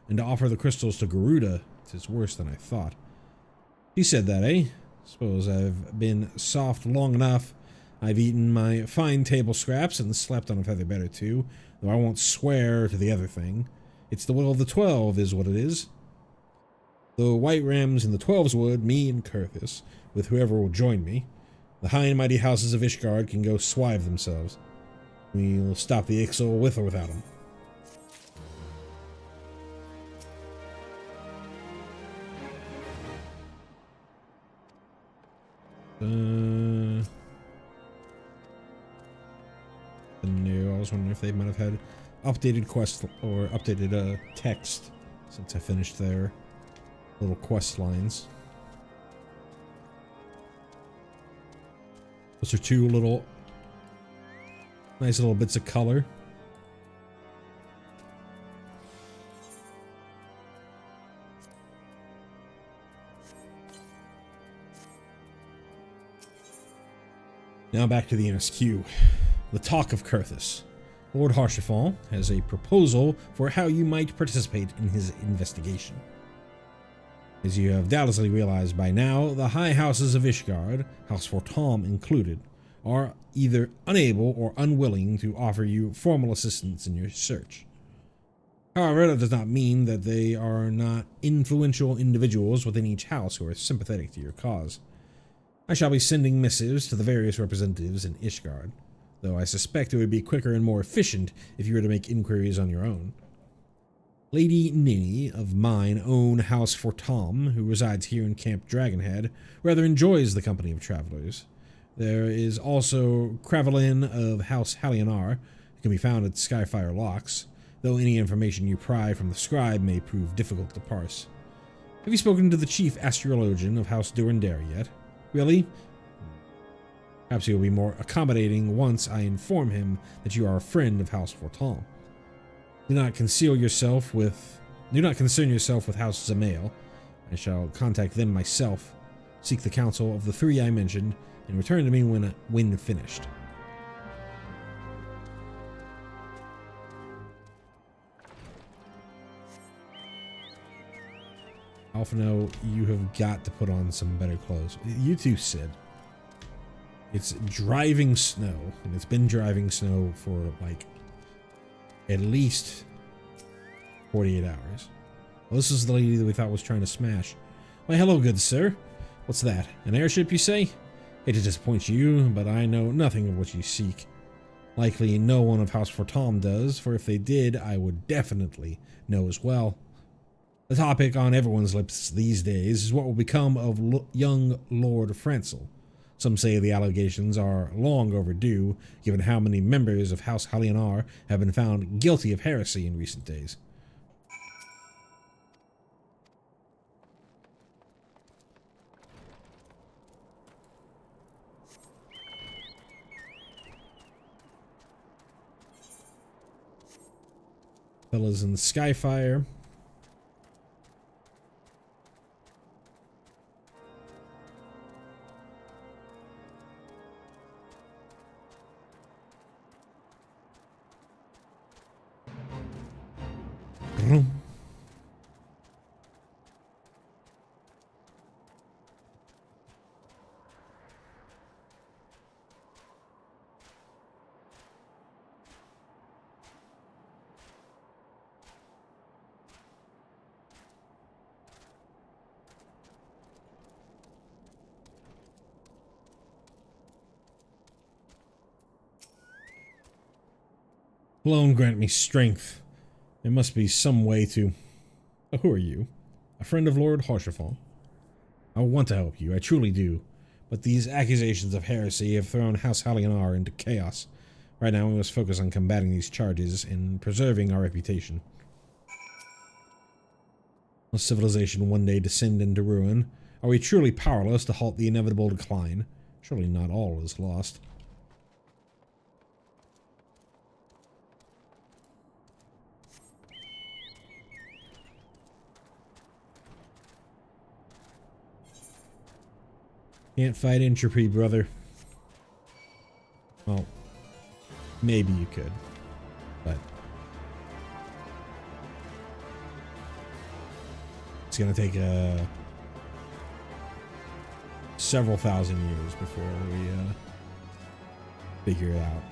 and to offer the crystals to Garuda, it is worse than I thought. He said that, eh? Suppose I've been soft long enough. I've eaten my fine table scraps and slept on a feather bed or two, though I won't swear to the other thing. It's the will of the 12 is what it is. The White Rams in the 12's wood, me and Kurthus, with whoever will join me. The high and mighty houses of Ishgard can go swive themselves. We'll stop the Ixal with or without him. No, I was wondering if they might have had updated quest or updated text since I finished their little quest lines. Those are two little nice little bits of color. Now back to the NSQ. The talk of Kurthus. Lord Harshafal has a proposal for how you might participate in his investigation. As you have doubtlessly realized by now, the high houses of Ishgard, House Fortom included, are either unable or unwilling to offer you formal assistance in your search. However, that does not mean that they are not influential individuals within each house who are sympathetic to your cause. I shall be sending missives to the various representatives in Ishgard, though I suspect it would be quicker and more efficient if you were to make inquiries on your own. Lady Ninny of mine own House Fortom, who resides here in Camp Dragonhead, rather enjoys the company of travelers. There is also Cravelin of House Halionar, who can be found at Skyfire Locks, though any information you pry from the scribe may prove difficult to parse. Have you spoken to the chief astrologian of House Durandare yet? Really? Perhaps he will be more accommodating once I inform him that you are a friend of House Fortom. Do not concern yourself with House Zamael. I shall contact them myself, seek the counsel of the three I mentioned, and return to me when finished. Alphino, you have got to put on some better clothes. You too, Sid. It's driving snow, and it's been driving snow for like at least 48 hours. Well, this is the lady that we thought was trying to smash. Why, hello, good sir. What's that? An airship, you say? Hate to disappoint you, but I know nothing of what you seek. Likely no one of House Fortom does, for if they did, I would definitely know as well. The topic on everyone's lips these days is what will become of young Lord Francel. Some say the allegations are long overdue, given how many members of House Halionar have been found guilty of heresy in recent days. Fellas in Skyfire. Alone grant me strength. There must be some way to... Oh, who are you? A friend of Lord Harshaphon? I want to help you, I truly do. But these accusations of heresy have thrown House Halionar into chaos. Right now we must focus on combating these charges and preserving our reputation. Must civilization one day descend into ruin? Are we truly powerless to halt the inevitable decline? Surely not all is lost. Can't fight entropy, brother. Well, maybe you could, but it's gonna take several thousand years before we figure it out.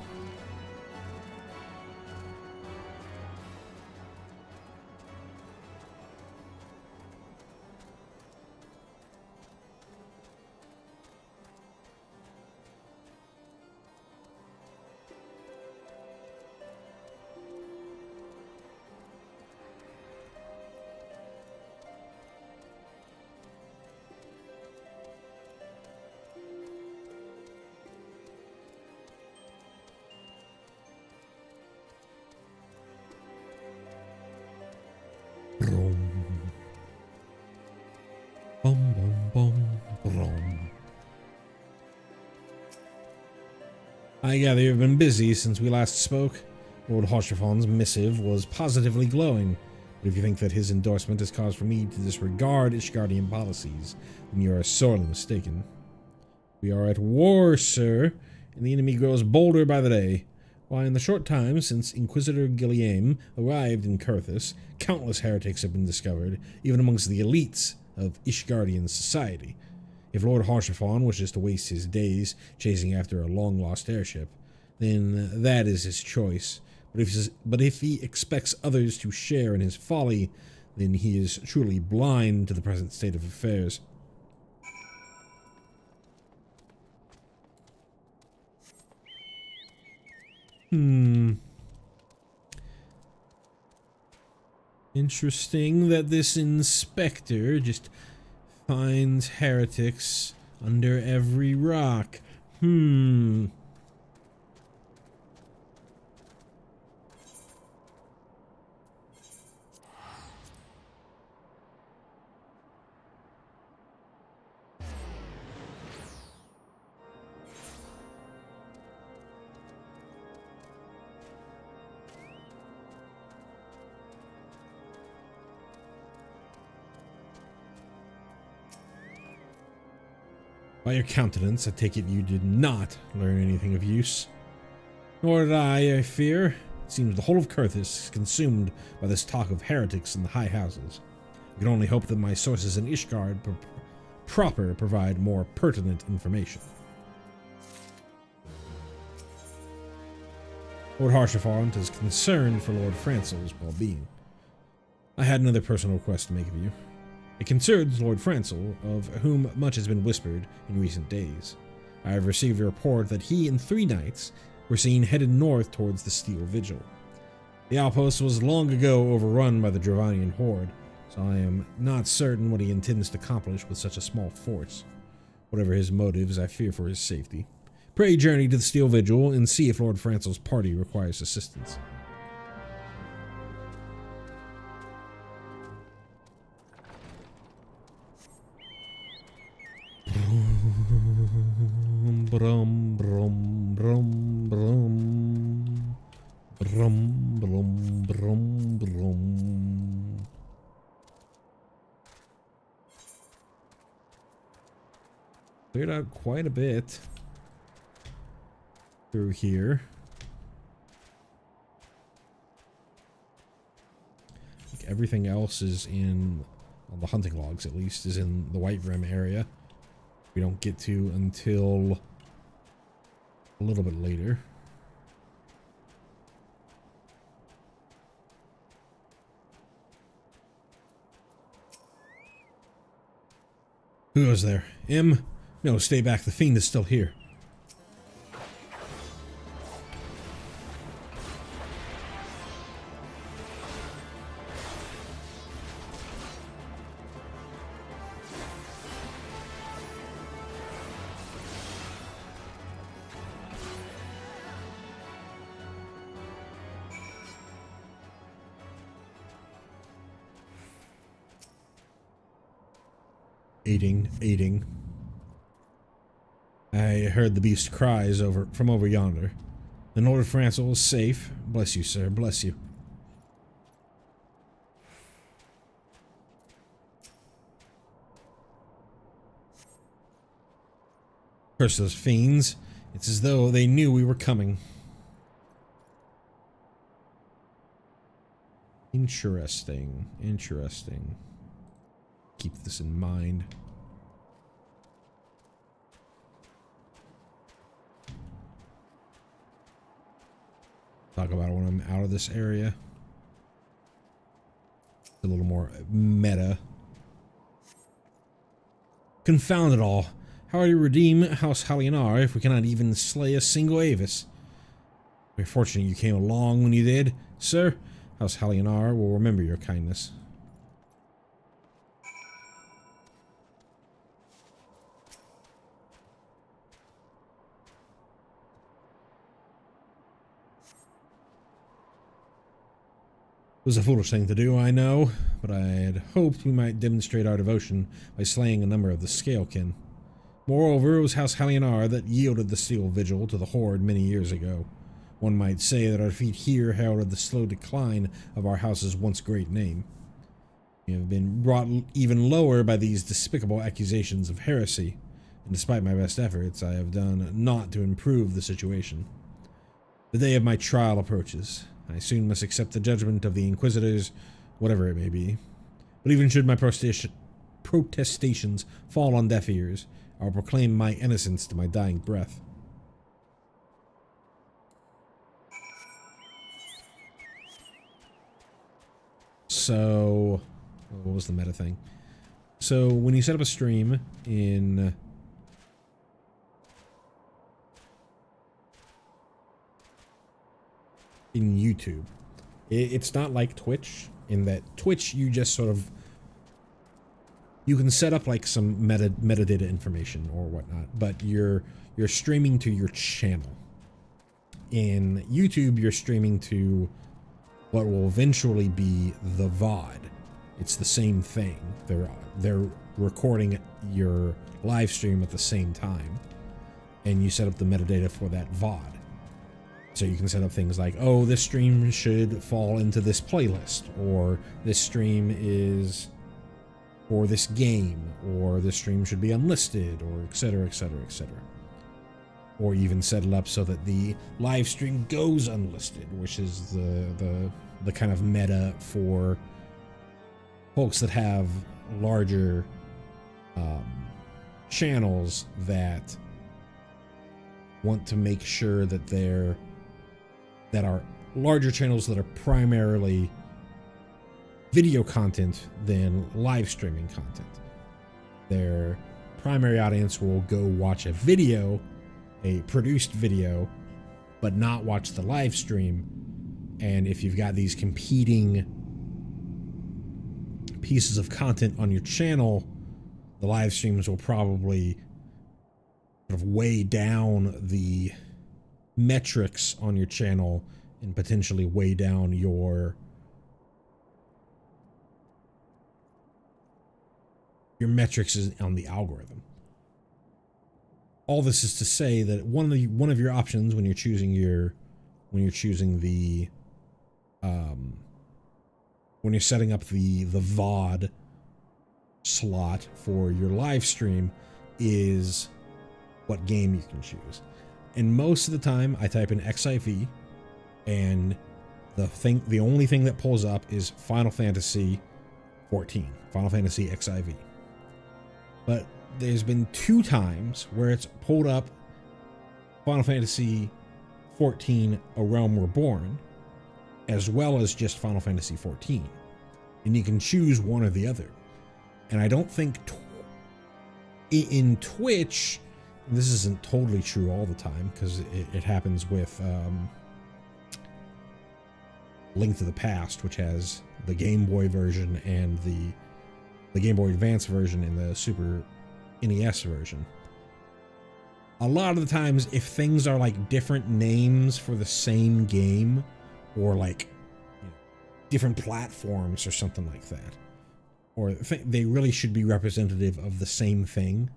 I gather you've been busy since we last spoke. Lord Harshaphon's missive was positively glowing, but if you think that his endorsement is cause for me to disregard Ishgardian policies, then you are sorely mistaken. We are at war, sir, and the enemy grows bolder by the day. Why, in the short time since Inquisitor Guillaume arrived in Kurthus, countless heretics have been discovered, even amongst the elites of Ishgardian society. If Lord Harshaphon wishes to waste his days chasing after a long-lost airship, then that is his choice. But if he expects others to share in his folly, then he is truly blind to the present state of affairs. Interesting that this inspector just finds heretics under every rock. By your countenance, I take it you did not learn anything of use. Nor did I fear. It seems the whole of Kurthis is consumed by this talk of heretics in the high houses. I can only hope that my sources in Ishgard proper provide more pertinent information. Lord Harshafont is concerned for Lord Francel's well-being. I had another personal request to make of you. It concerns Lord Francel, of whom much has been whispered in recent days. I have received a report that he and 3 knights were seen headed north towards the Steel Vigil. The outpost was long ago overrun by the Dravanian horde, so I am not certain what he intends to accomplish with such a small force. Whatever his motives, I fear for his safety. Pray journey to the Steel Vigil and see if Lord Francel's party requires assistance. Brum, brum, brum, brum. Brum, brum, brum, brum. Cleared out quite a bit through here. I think everything else is in, well, the hunting logs at least, is in the White Rim area. We don't get to until a little bit later. Who goes there? Im? No, stay back. The fiend is still here. Aiding. I heard the beast cries from over yonder. The Lord Francel is safe. Bless you, sir. Bless you. Curse those fiends. It's as though they knew we were coming. Interesting. Keep this in mind. Talk about it when I'm out of this area. A little more meta. Confound it all. How are you redeem House Halionar if we cannot even slay a single Avis? We're fortunate you came along when you did, sir. House Halionar will remember your kindness. It was a foolish thing to do, I know, but I had hoped we might demonstrate our devotion by slaying a number of the Scalekin. Moreover, it was House Halionar that yielded the Steel Vigil to the Horde many years ago. One might say that our defeat here heralded the slow decline of our house's once great name. We have been brought even lower by these despicable accusations of heresy, and despite my best efforts, I have done naught to improve the situation. The day of my trial approaches. I soon must accept the judgment of the Inquisitors, whatever it may be. But even should my protestations fall on deaf ears, I will proclaim my innocence to my dying breath. So, what was the meta thing? So, when you set up a stream in YouTube, it's not like Twitch, in that Twitch you just sort of, you can set up like some metadata information or whatnot, but you're streaming to your channel. In YouTube, you're streaming to what will eventually be the VOD. It's the same thing. They're recording your live stream at the same time, and you set up the metadata for that VOD. So you can set up things like, oh, this stream should fall into this playlist, or this stream is for this game, or this stream should be unlisted, or etc, etc, etc. Or even set it up so that the live stream goes unlisted, which is the kind of meta for folks that have larger channels that want to make sure that are larger channels that are primarily video content than live streaming content. Their primary audience will go watch a video, a produced video, but not watch the live stream. And if you've got these competing pieces of content on your channel, the live streams will probably sort of weigh down the metrics on your channel and potentially weigh down your metrics on the algorithm. All this is to say that one of your options when you're choosing when you're setting up the VOD slot for your live stream is what game you can choose. And most of the time I type in XIV, and the only thing that pulls up is Final Fantasy 14, Final Fantasy XIV. But there's been 2 times where it's pulled up Final Fantasy 14 A Realm Reborn, as well as just Final Fantasy 14. And you can choose one or the other. And I don't think in Twitch, and this isn't totally true all the time, because it happens with Link to the Past, which has the Game Boy version and the Game Boy Advance version and the Super NES version. A lot of the times, if things are like different names for the same game, or like different platforms or something like that, or they really should be representative of the same thing.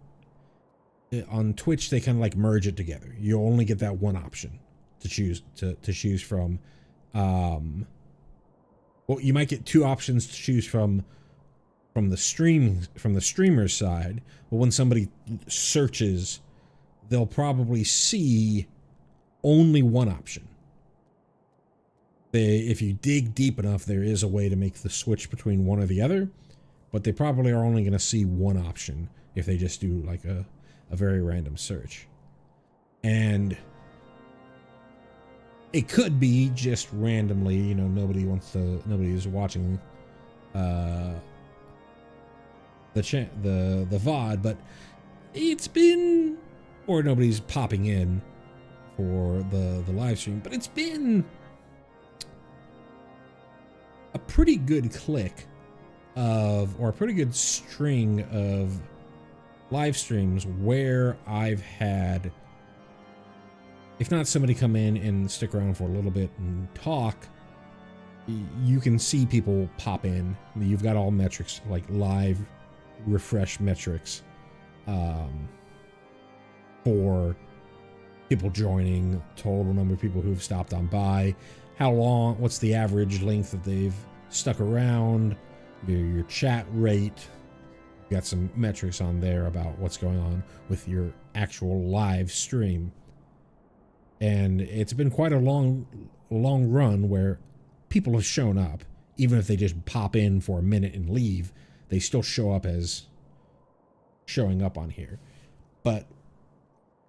On Twitch, they kind of like merge it together. You only get that one option to choose from. Well, you might get 2 options to choose from the streamer's side, but when somebody searches, they'll probably see only one option. If you dig deep enough, there is a way to make the switch between one or the other, but they probably are only going to see one option if they just do like a very random search. And it could be just randomly, nobody is watching the VOD, but it's been, or nobody's popping in for the live stream, but it's been a pretty good click or a pretty good string of live streams where I've had, if not somebody come in and stick around for a little bit and talk, you can see people pop in. You've got all metrics, like live refresh metrics for people joining, total number of people who've stopped on by, how long, what's the average length that they've stuck around, your chat rate. You got some metrics on there about what's going on with your actual live stream. And it's been quite a long run where people have shown up. Even if they just pop in for a minute and leave, they still show up as showing up on here. But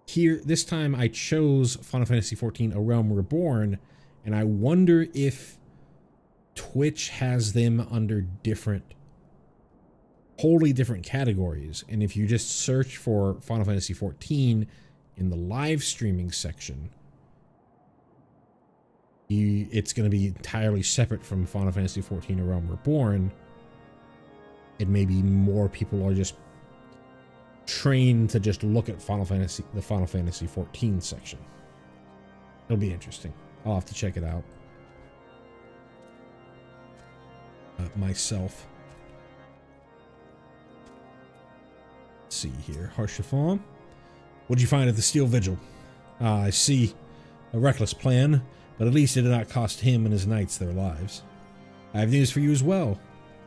here, this time I chose Final Fantasy XIV A Realm Reborn, and I wonder if Twitch has them under wholly different categories. And if you just search for Final Fantasy XIV in the live streaming section, it's going to be entirely separate from Final Fantasy XIV A Realm Reborn. And maybe more people are just trained to just look at the Final Fantasy XIV section. It'll be interesting. I'll have to check it out myself. Let's see here. Harshafon. What'd you find at the Steel Vigil? I see a reckless plan, but at least it did not cost him and his knights their lives. I have news for you as well.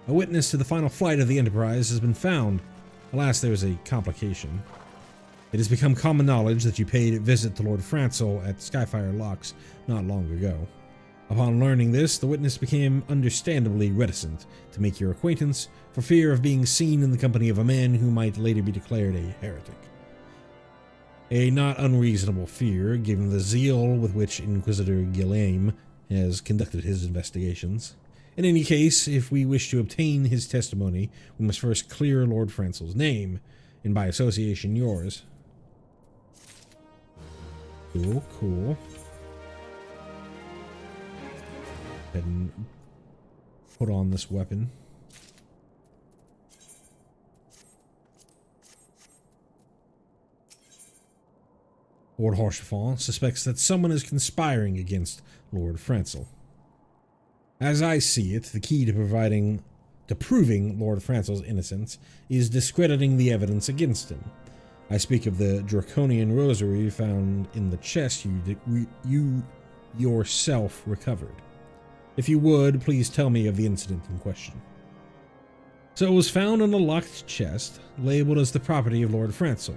A witness to the final flight of the Enterprise has been found. Alas, there is a complication. It has become common knowledge that you paid a visit to Lord Francel at Skyfire Locks not long ago. Upon learning this, the witness became understandably reticent to make your acquaintance for fear of being seen in the company of a man who might later be declared a heretic. A not unreasonable fear, given the zeal with which Inquisitor Guillaume has conducted his investigations. In any case, if we wish to obtain his testimony, we must first clear Lord Francel's name, and by association yours. Cool, cool. Go ahead and put on this weapon. Lord Harchefort suspects that someone is conspiring against Lord Francel. As I see it, the key to proving Lord Francel's innocence is discrediting the evidence against him. I speak of the draconian rosary found in the chest you yourself recovered. If you would, please tell me of the incident in question. So it was found in a locked chest, labeled as the property of Lord Francel.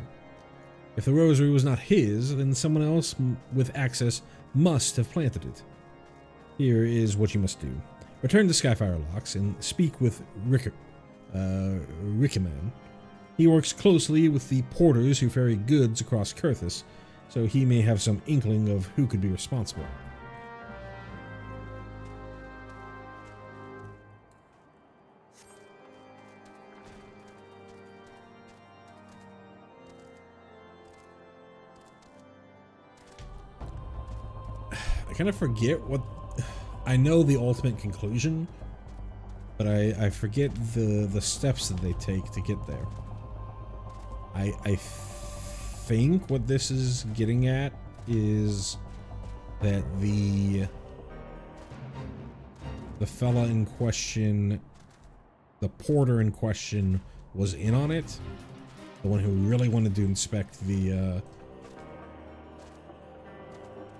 If the rosary was not his, then someone else with access must have planted it. Here is what you must do. Return to Skyfire Locks and speak with Rickaman. He works closely with the porters who ferry goods across Kurthus, so he may have some inkling of who could be responsible. I kind of forget what... I know the ultimate conclusion, but I forget the steps that they take to get there. I think what this is getting at is that the fella in question, the porter in question, was in on it. The one who really wanted to inspect the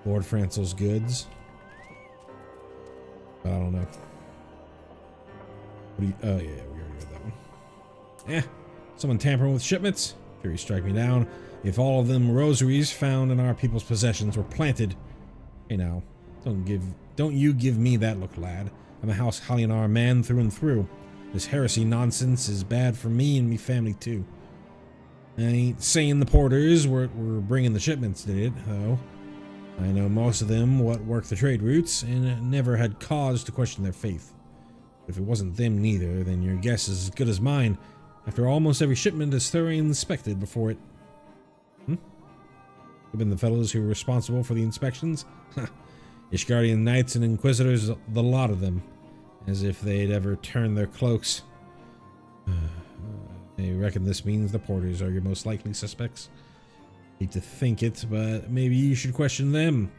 Lord Francel's goods. But I don't know. What do you... Oh, yeah, we already got that one. Eh, someone tampering with shipments? Fury strike me down. If all of them rosaries found in our people's possessions were planted... Hey now, don't you give me that look, lad. I'm a House Halionar man through and through. This heresy nonsense is bad for me and me family too. I ain't saying the porters were bringing the shipments, did it, though. I know most of them what work the trade routes, and never had cause to question their faith. But if it wasn't them neither, then your guess is as good as mine. After almost every shipment is thoroughly inspected before it... Have been the fellows who were responsible for the inspections? Ishgardian knights and inquisitors, the lot of them. As if they'd ever turn their cloaks. I reckon this means the porters are your most likely suspects. Hate to think it, but maybe you should question them.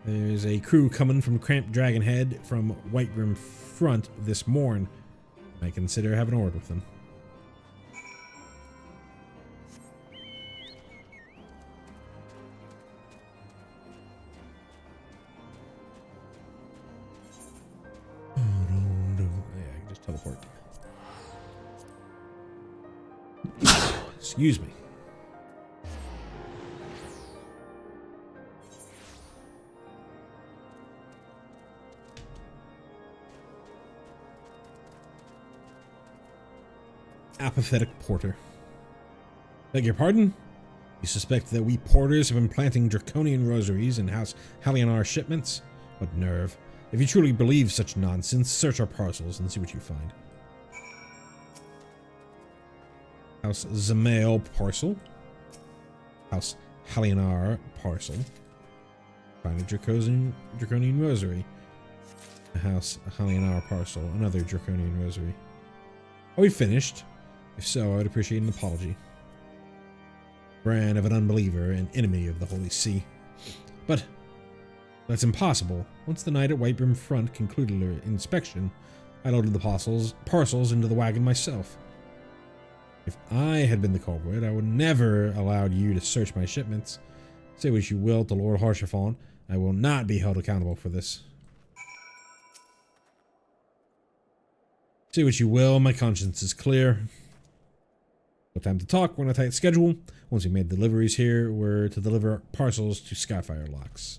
There's a crew coming from Cramped Dragonhead from Whiterim Front this morn. I consider having a word with them. Yeah, I can just teleport. Excuse me. Apathetic porter. Beg your pardon? You suspect that we porters have been planting draconian rosaries in House Halionar shipments? What nerve. If you truly believe such nonsense, search our parcels and see what you find. House Zamael parcel. House Halionar parcel. Find a draconian rosary. A House Halionar parcel. Another draconian rosary. Are we finished? If so, I'd appreciate an apology. Brand of an unbeliever and enemy of the Holy See. But that's impossible. Once the night at Whiterim Front concluded their inspection, I loaded the parcels into the wagon myself. If I had been the culprit, I would never allowed you to search my shipments. Say what you will to Lord Harchefort, I will not be held accountable for this. Say what you will, my conscience is clear. No time to talk, we're on a tight schedule. Once we made deliveries here, we're to deliver parcels to Skyfire Locks.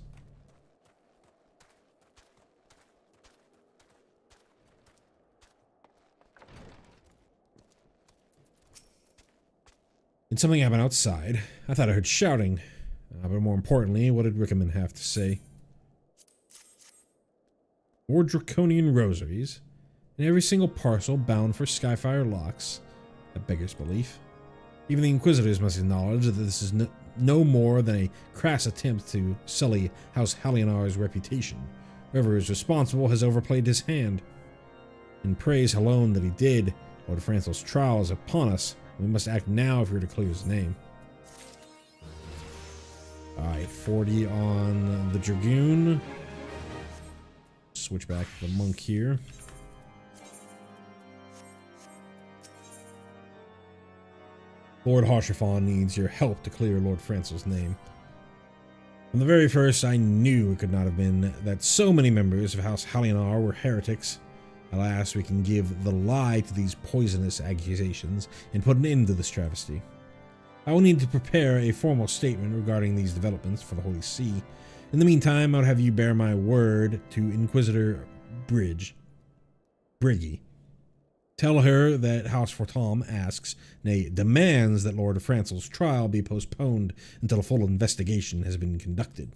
Did something happen outside? I thought I heard shouting. But more importantly, what did Rickaman have to say? More draconian rosaries, and every single parcel bound for Skyfire Locks. That beggars belief. Even the Inquisitors must acknowledge that this is no more than a crass attempt to sully House Halionar's reputation. Whoever is responsible has overplayed his hand. In praise alone that he did, Lord Francel's trial is upon us. We must act now if we're to clear his name. Alright, 40 on the Dragoon. Switch back to the monk here. Lord Harshaphon needs your help to clear Lord Francel's name. From the very first, I knew it could not have been that so many members of House Halionar were heretics. At last, we can give the lie to these poisonous accusations and put an end to this travesty. I will need to prepare a formal statement regarding these developments for the Holy See. In the meantime, I would have you bear my word to Inquisitor Briggy. Tell her that House Fortom asks, nay, demands that Lord Francel's trial be postponed until a full investigation has been conducted.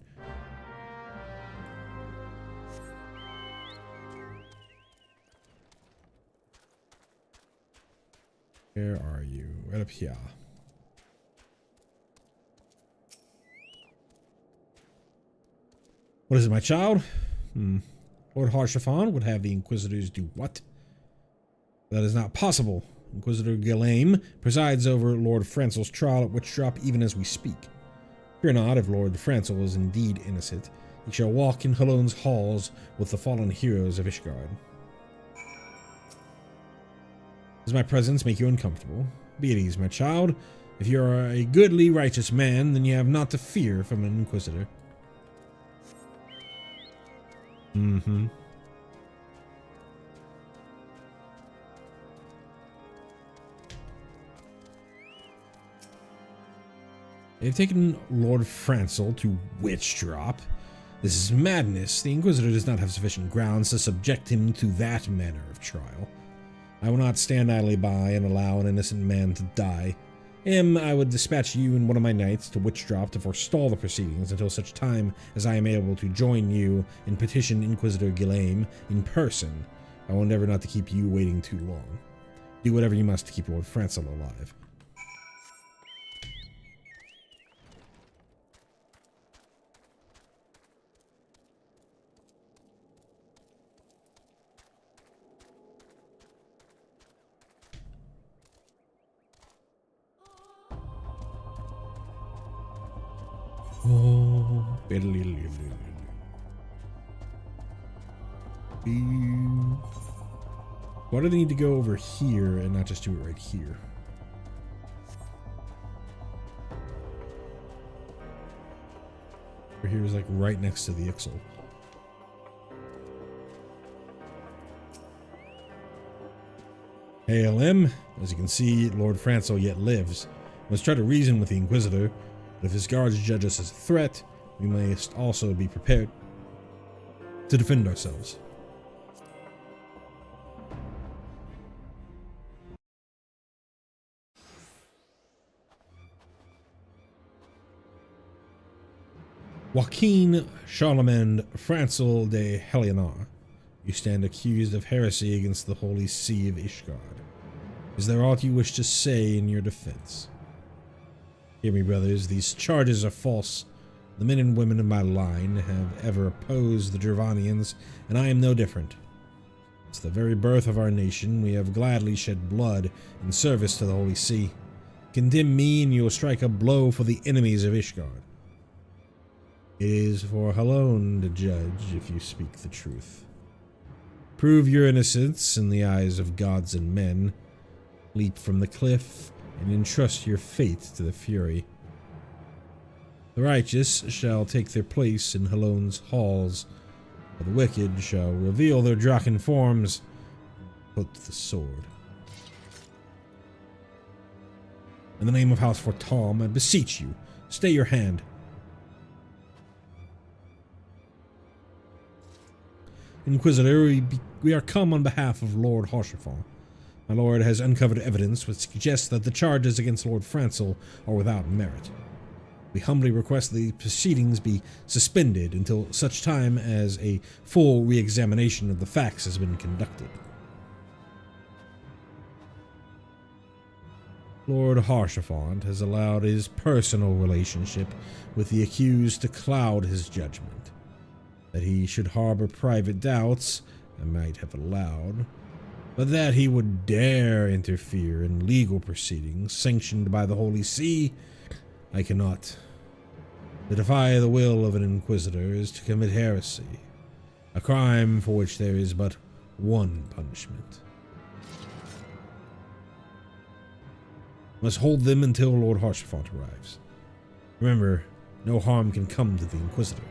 Where are you? Right up here. What is it, my child? Lord Harshaphon would have the Inquisitors do what? That is not possible. Inquisitor Ghislaine presides over Lord Francel's trial at Witchdrop even as we speak. Fear not, if Lord Francel is indeed innocent, he shall walk in Halone's halls with the fallen heroes of Ishgard. Does my presence make you uncomfortable? Be at ease, my child. If you are a goodly, righteous man, then you have naught to fear from an Inquisitor. They've taken Lord Francel to Witchdrop. This is madness. The Inquisitor does not have sufficient grounds to subject him to that manner of trial. I will not stand idly by and allow an innocent man to die. I would dispatch you and one of my knights to Witchdrop to forestall the proceedings until such time as I am able to join you and petition Inquisitor Ghislaine in person. I will endeavor not to keep you waiting too long. Do whatever you must to keep Lord Francel alive. Oh, why do they need to go over here and not just do it right here? Over here is like right next to the Ixal. Hail him. As you can see, Lord Francel yet lives. Let's try to reason with the Inquisitor. But if his guards judge us as a threat, we must also be prepared to defend ourselves. Joaquin Charlemagne Francel de Halionar, you stand accused of heresy against the Holy See of Ishgard. Is there aught you wish to say in your defense? Hear me, brothers, these charges are false. The men and women of my line have ever opposed the Dravanians, and I am no different. Since the very birth of our nation, we have gladly shed blood in service to the Holy See. Condemn me, and you will strike a blow for the enemies of Ishgard. It is for Halone to judge if you speak the truth. Prove your innocence in the eyes of gods and men. Leap from the cliff and entrust your fate to the Fury. The righteous shall take their place in Halone's halls, but the wicked shall reveal their Draken forms put the sword. In the name of House Fortom, I beseech you, stay your hand. Inquisitor, we are come on behalf of Lord Haurchefant. My lord has uncovered evidence which suggests that the charges against Lord Francel are without merit. We humbly request the proceedings be suspended until such time as a full re-examination of the facts has been conducted. Lord Haurchefant has allowed his personal relationship with the accused to cloud his judgment. That he should harbor private doubts, I might have allowed, but that he would dare interfere in legal proceedings sanctioned by the Holy See, I cannot. To defy the will of an inquisitor is to commit heresy, a crime for which there is but one punishment. Must hold them until Lord Haurchefant arrives. Remember, no harm can come to the Inquisitor.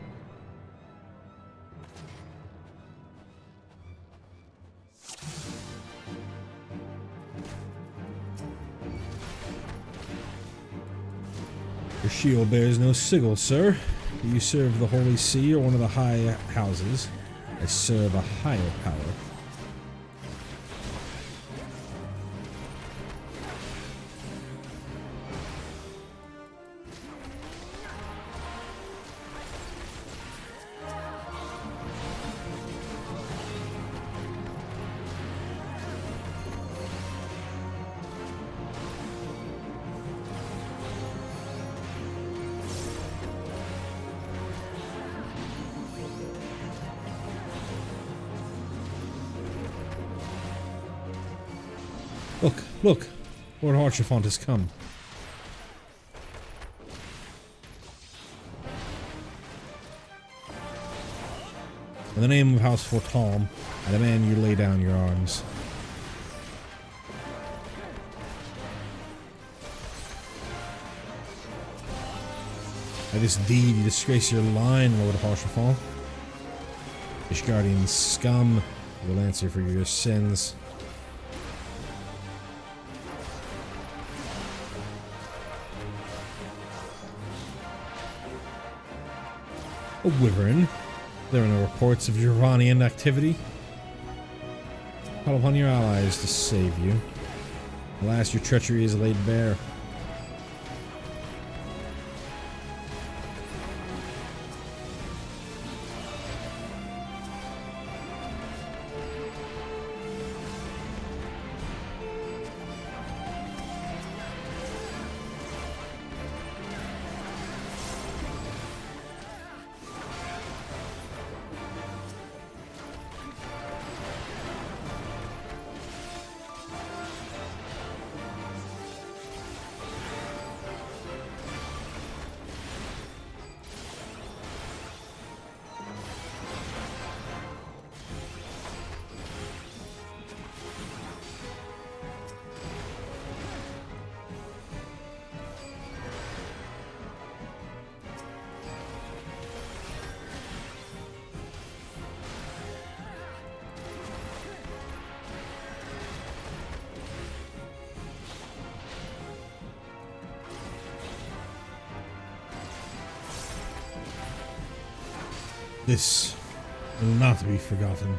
Your shield bears no sigil, sir. Do you serve the Holy See or one of the high houses? I serve a higher power. Look, Lord Haurchefant has come. In the name of House Fortom, I demand you lay down your arms. By this deed you disgrace your line, Lord Haurchefant. Ishgardian scum will answer for your sins. A wyvern? There are no reports of Dravanian activity. Call upon your allies to save you. Alas, your treachery is laid bare. This will not be forgotten.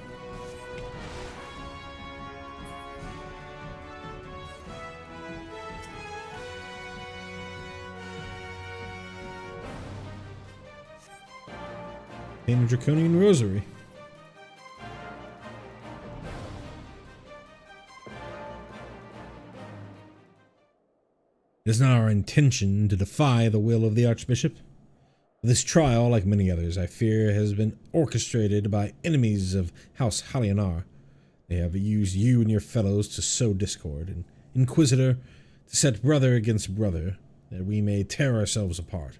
In a Draconian Rosary. It is not our intention to defy the will of the Archbishop. This trial, like many others, I fear, has been orchestrated by enemies of House Halionar. They have used you and your fellows to sow discord, and Inquisitor, to set brother against brother, that we may tear ourselves apart.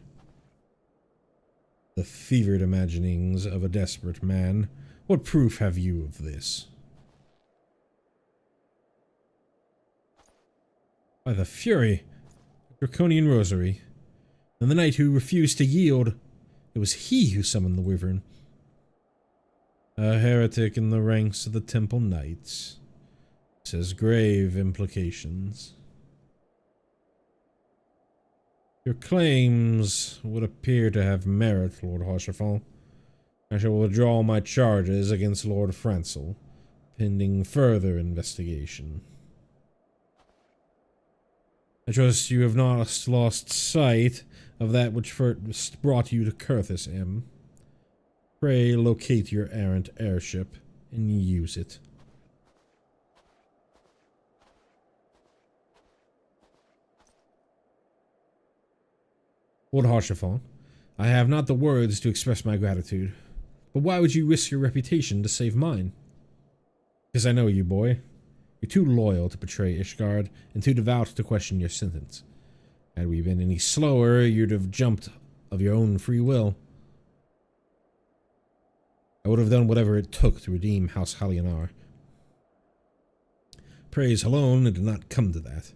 The fevered imaginings of a desperate man. What proof have you of this? By the fury, Draconian Rosary. And the knight who refused to yield, it was he who summoned the wyvern. A heretic in the ranks of the Temple Knights. This has grave implications. Your claims would appear to have merit, Lord Harsherfall. I shall withdraw my charges against Lord Francel, pending further investigation. I trust you have not lost sight of that which first brought you to Curthis, M. Pray locate your errant airship and use it. Lord Harsherfall, I have not the words to express my gratitude, but why would you risk your reputation to save mine? Because I know you, boy. You're too loyal to betray Ishgard, and too devout to question your sentence. Had we been any slower, you'd have jumped of your own free will. I would have done whatever it took to redeem House Halionar. Praise alone, it did not come to that,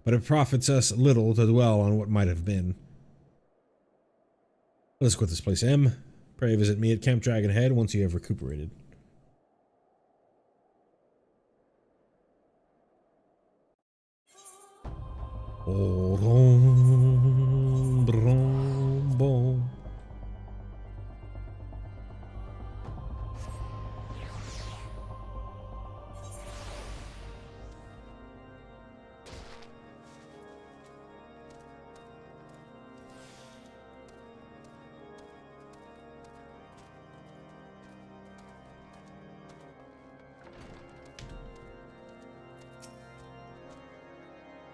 but it profits us little to dwell on what might have been. Let us quit this place, M. Pray visit me at Camp Dragonhead once you have recuperated.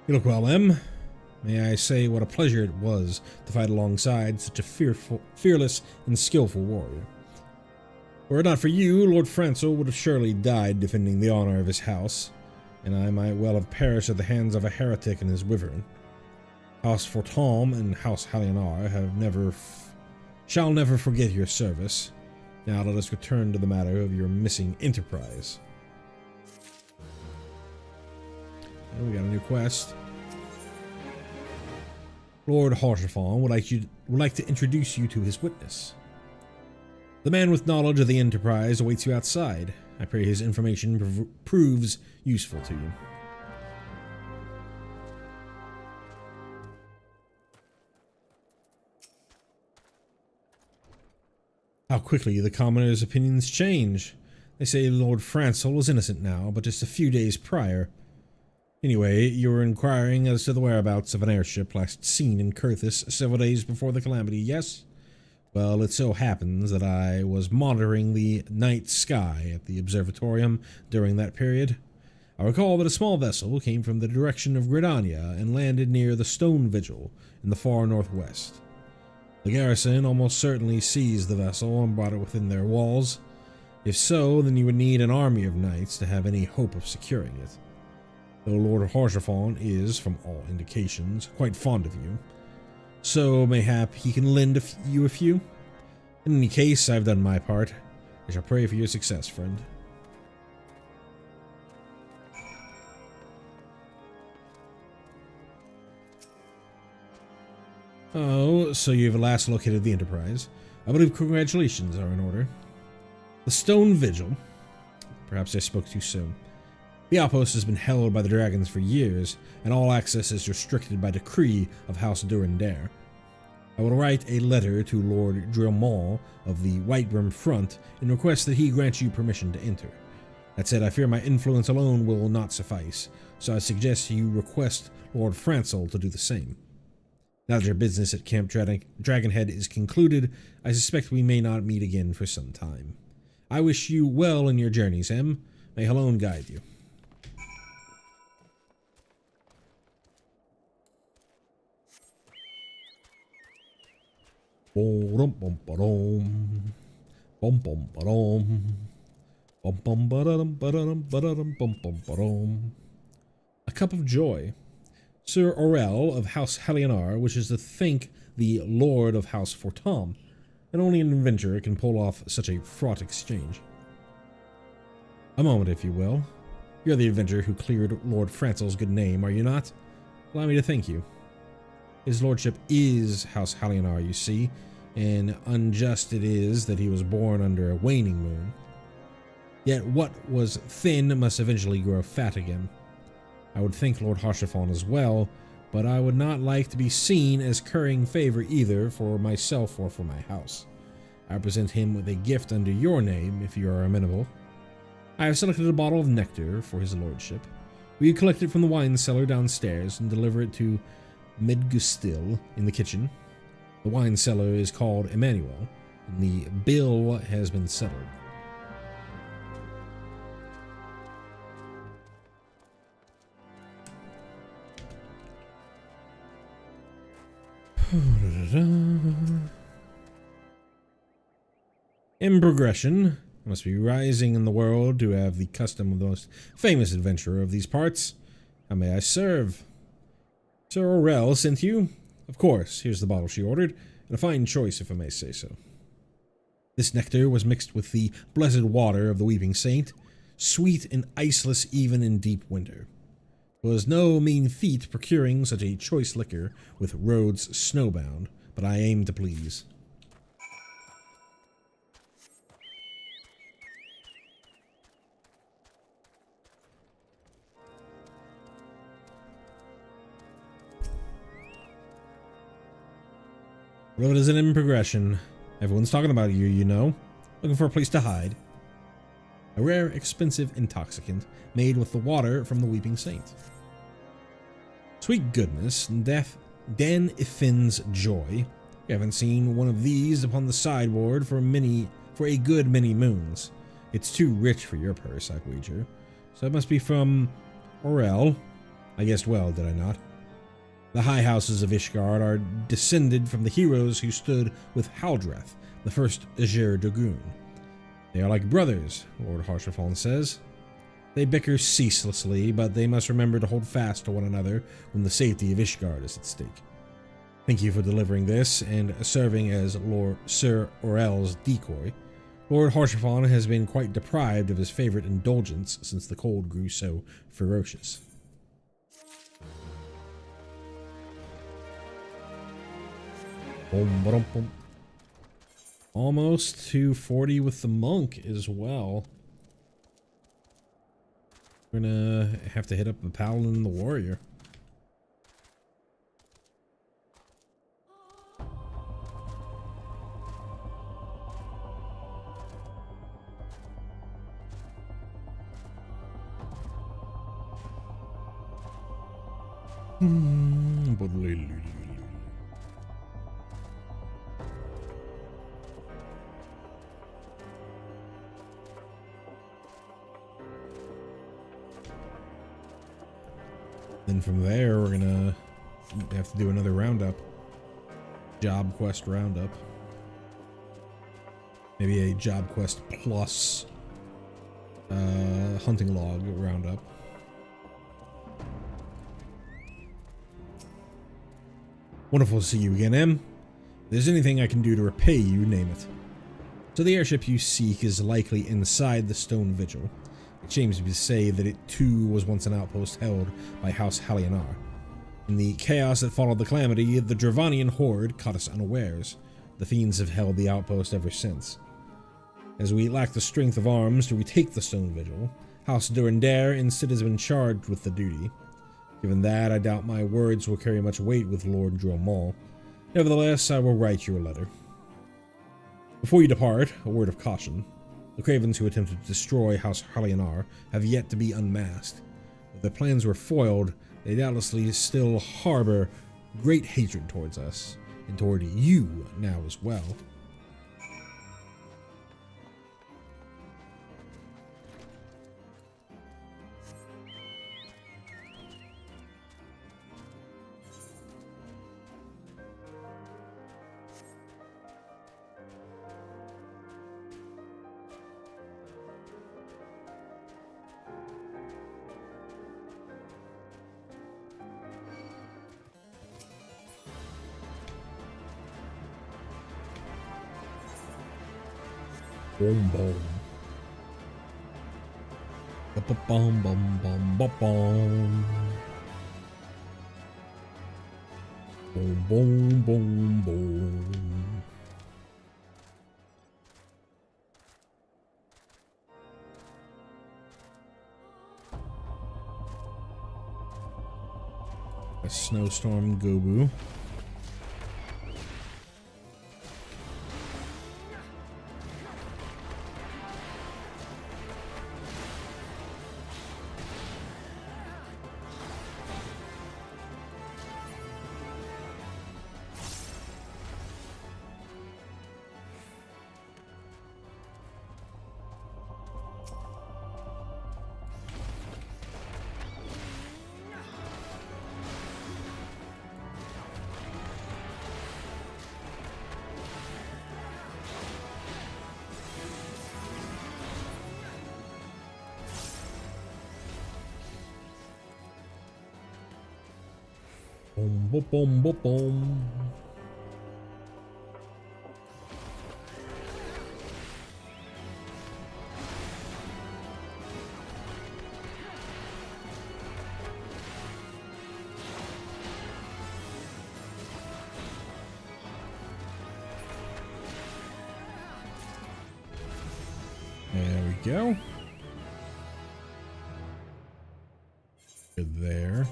You look well, M. May I say what a pleasure it was to fight alongside such a fearless and skillful warrior. Were it not for you, Lord Francel would have surely died defending the honor of his house, and I might well have perished at the hands of a heretic and his wyvern. House Fortom and House Halionar shall never forget your service. Now let us return to the matter of your missing enterprise. And we got a new quest. Lord Harsherfall would like to introduce you to his witness. The man with knowledge of the Enterprise awaits you outside. I pray his information proves useful to you. How quickly the commoners' opinions change. They say Lord Francel is innocent now, but just a few days prior. Anyway, you were inquiring as to the whereabouts of an airship last seen in Curthis several days before the calamity, yes? Well, it so happens that I was monitoring the night sky at the observatorium during that period. I recall that a small vessel came from the direction of Gridania and landed near the Stone Vigil in the far northwest. The garrison almost certainly seized the vessel and brought it within their walls. If so, then you would need an army of knights to have any hope of securing it. Though Lord Harsherfall is, from all indications, quite fond of you, so mayhap he can lend you a few. In any case, I've done my part. I shall pray for your success, friend. Oh, so you've at last located the Enterprise. I believe congratulations are in order. The Stone Vigil. Perhaps I spoke too soon. The outpost has been held by the dragons for years, and all access is restricted by decree of House Durandare. I will write a letter to Lord Drillmall of the White-Brim Front and request that he grant you permission to enter. That said, I fear my influence alone will not suffice, so I suggest you request Lord Francel to do the same. Now that your business at Camp Dragonhead is concluded, I suspect we may not meet again for some time. I wish you well in your journeys, M. May Halone guide you. A cup of joy. Sir Aurel of House Halionar wishes to thank the Lord of House Fortom, and only an adventurer can pull off such a fraught exchange. A moment, if you will. You're the adventurer who cleared Lord Francel's good name, are you not? Allow me to thank you. His lordship is House Halionar, you see, and unjust it is that he was born under a waning moon. Yet what was thin must eventually grow fat again. I would thank Lord Harshaphon as well, but I would not like to be seen as currying favor either for myself or for my house. I present him with a gift under your name, if you are amenable. I have selected a bottle of nectar for his lordship. Will you collect it from the wine cellar downstairs and deliver it to Medgustil in the kitchen? The wine cellar is called Emmanuel, and the bill has been settled. In progression, I must be rising in the world to have the custom of the most famous adventurer of these parts. How may I serve? Sir Aurel sent you? Of course, here's the bottle she ordered, and a fine choice if I may say so. This nectar was mixed with the blessed water of the Weeping Saint, sweet and iceless even in deep winter. It was no mean feat procuring such a choice liquor with roads snowbound, but I aim to please. Road isn't in progression. Everyone's talking about you, you know. Looking for a place to hide. A rare, expensive intoxicant made with the water from the Weeping Saint. Sweet goodness, death, Dan Ifin's joy. You haven't seen one of these upon the sideboard for a good many moons. It's too rich for your purse, I'd wager. So it must be from Aurel. I guessed well, did I not? The high houses of Ishgard are descended from the heroes who stood with Haldreth, the first Azure Dragoon. They are like brothers, Lord Harshaphon says. They bicker ceaselessly, but they must remember to hold fast to one another when the safety of Ishgard is at stake. Thank you for delivering this and serving as Sir Aurel's decoy. Lord Harshaphon has been quite deprived of his favorite indulgence since the cold grew so ferocious. Almost to 40 with the monk as well. We're gonna have to hit up the paladin and the warrior. Then from there, we're gonna have to do another roundup. Job quest roundup. Maybe a job quest plus hunting log roundup. Wonderful to see you again, Em. If there's anything I can do to repay you, name it. So the airship you seek is likely inside the stone vigil. It shames me to say that it too was once an outpost held by House Halionar. In the chaos that followed the calamity, the Dravanian horde caught us unawares. The fiends have held the outpost ever since. As we lack the strength of arms to retake the stone vigil, House Durandare instead has been charged with the duty. Given that, I doubt my words will carry much weight with Lord Dromall. Nevertheless, I will write you a letter. Before you depart, a word of caution. The cravens who attempted to destroy House Halionar have yet to be unmasked. If their plans were foiled, they doubtlessly still harbor great hatred towards us, and toward you now as well. Boom, boom. Ba-ba-bum, bum, bum, ba-bum. Boom, boom, boom, boom. A snowstorm Gobu. Boom, boom, boom, boom, boom. There we go. Good there.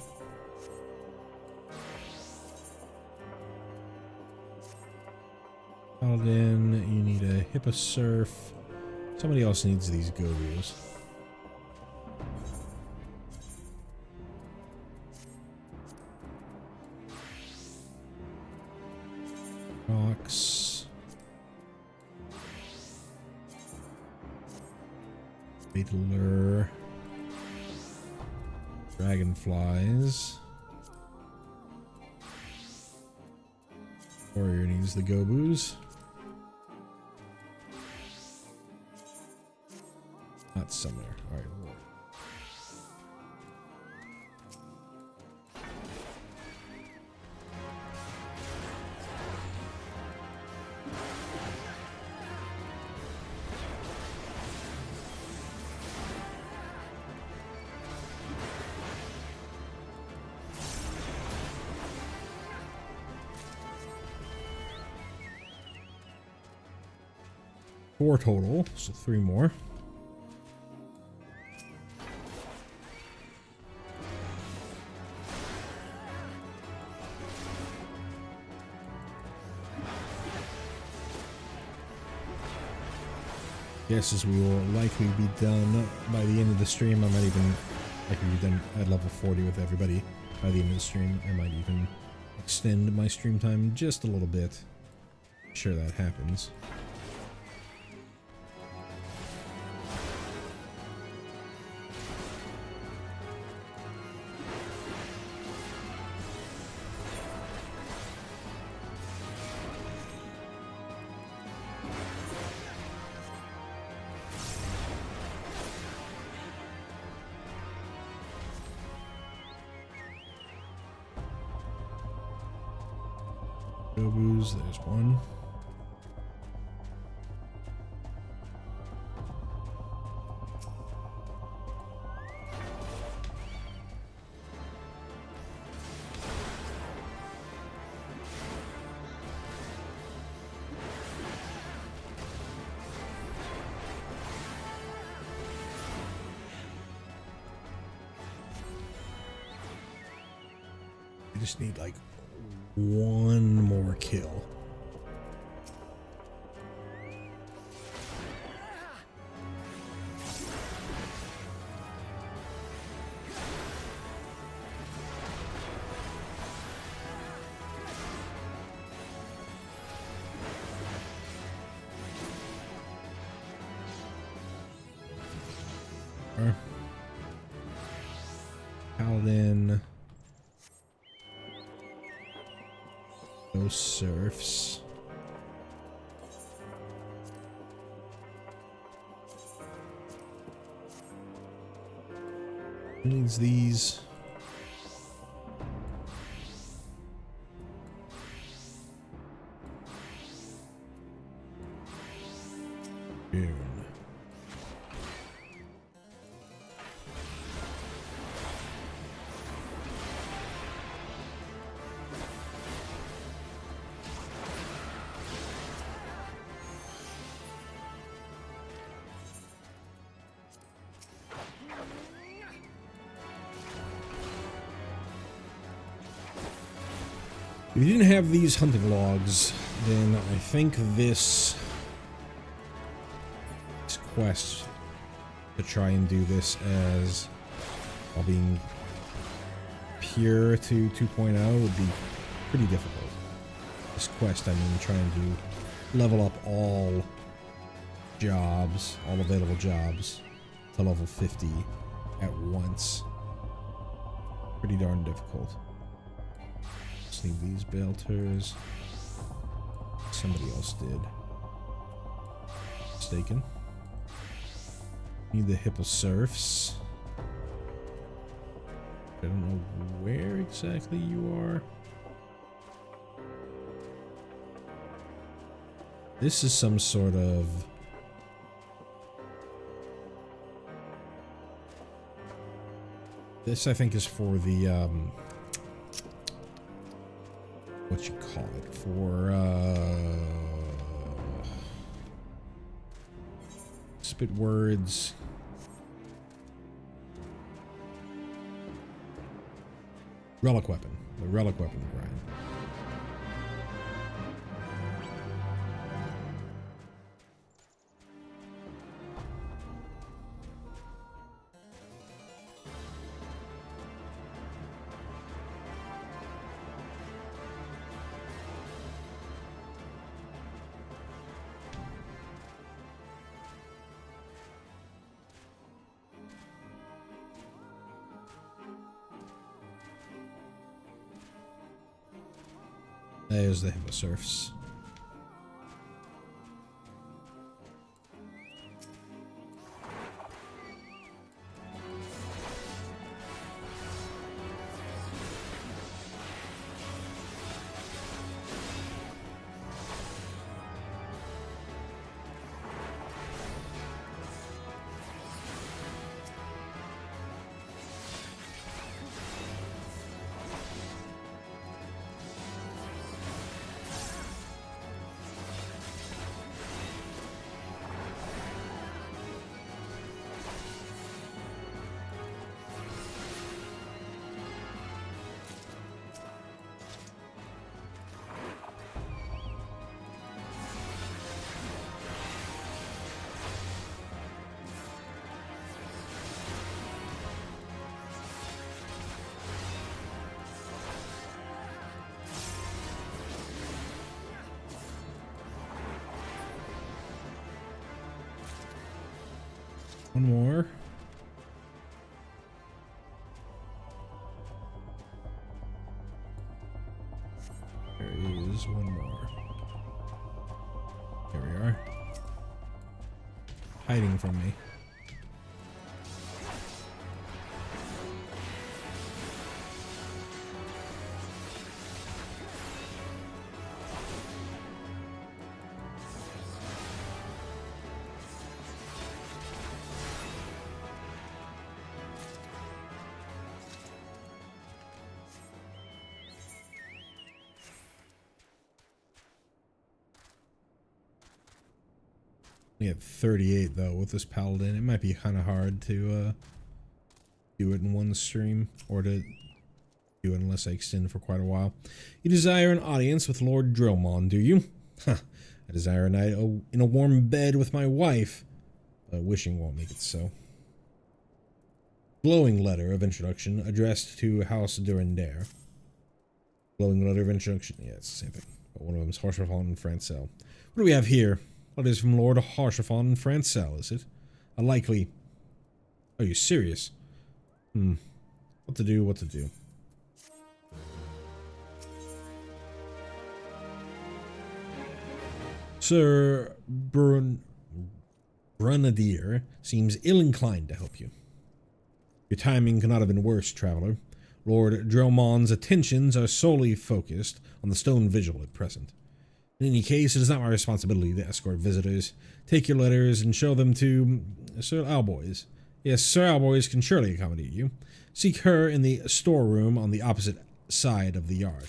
Paladin, you need a Hipposurf. Somebody else needs these Gobus. Rocks. Fatal. Dragonflies. Warrior needs the Gobus. Not summoner. Alright. 4 total, so 3 more. Yes, as we will likely be done by the end of the stream. I might even likely be done at level 40 with everybody by the end of the stream. I might even extend my stream time just a little bit. I'm sure that happens. There's one. I just need like one more kill. Paladin. Those serfs. Who needs these? June. If you didn't have these hunting logs, then I think this quest to try and do this as while being pure to 2.0 would be pretty difficult. This quest, I mean, trying to level up all jobs, all available jobs to level 50 at once. Pretty darn difficult. Just need these belters. Somebody else did. Mistaken. Need the hipposurfs. I don't know where exactly you are. This is some sort of this I think is for the what you call it, for spit words. Relic weapon. The relic weapon grind. There's the hipposurfs. One more. There is one more. Here we are. Hiding from me. We have 38 though with this paladin. It might be kind of hard to do it in one stream, or to do it unless I extend for quite a while. You desire an audience with Lord Dravanians, do you? Huh. I desire a night in a warm bed with my wife. Wishing won't make it so. Glowing letter of introduction addressed to House Durandare. Glowing letter of introduction. Yeah, it's the same thing. But one of them is Harshaphon and Francel. What do we have here? Letters from Lord Harshaphon and Francel, is it? A likely... Are you serious? What to do, what to do. Sir Brunadier seems ill-inclined to help you. Your timing could not have been worse, traveler. Lord Dravanians' attentions are solely focused on the stone vigil at present. In any case, it is not my responsibility to escort visitors. Take your letters and show them to Sir Alboys. Yes, Sir Alboys can surely accommodate you. Seek her in the storeroom on the opposite side of the yard.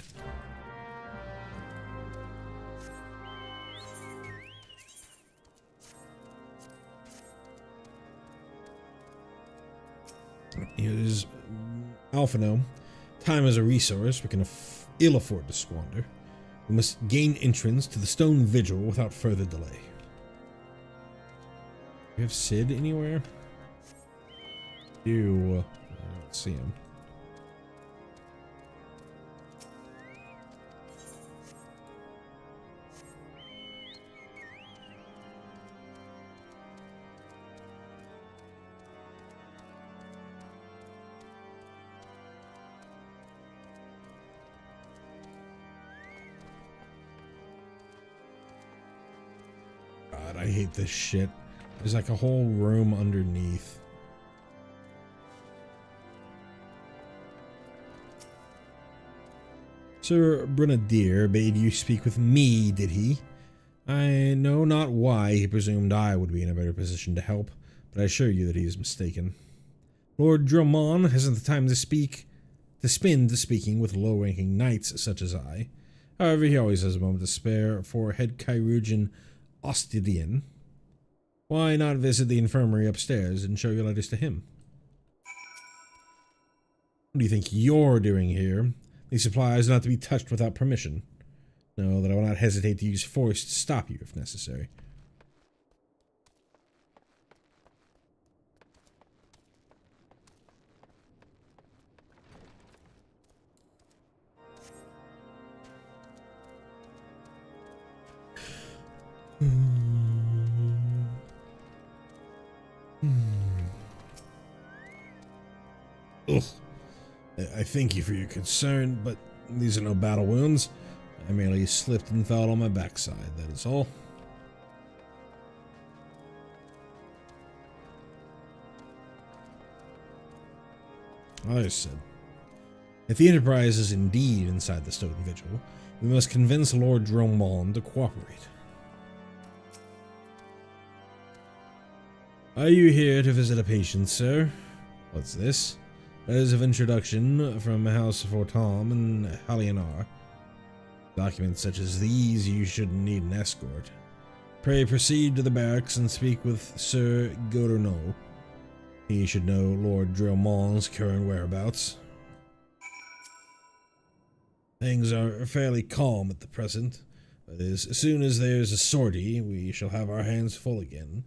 Here's Alphino. Time is a resource we can ill afford to squander. We must gain entrance to the stone vigil without further delay. Do you have Sid anywhere? I don't see him. God, I hate this shit. There's like a whole room underneath. Sir Brunadier bade you speak with me, did he? I know not why he presumed I would be in a better position to help, but I assure you that he is mistaken. Lord Dramon hasn't the time to spend speaking with low-ranking knights such as I. However, he always has a moment to spare for head chirurgeon Ostidian. Why not visit the infirmary upstairs and show your letters to him? What do you think you're doing here? These supplies are not to be touched without permission. Know that I will not hesitate to use force to stop you if necessary. Ugh. I thank you for your concern, but these are no battle wounds. I merely slipped and fell on my backside, that is all. Others said, if the Enterprise is indeed inside the Stone Vigil, we must convince Lord Dromon to cooperate. Are you here to visit a patient, sir? What's this? Letters of introduction from House Fortom and Halionar. Documents such as these you shouldn't need an escort. Pray proceed to the barracks and speak with Sir Godernau. He should know Lord Dromon's current whereabouts. Things are fairly calm at the present, but as soon as there's a sortie, we shall have our hands full again.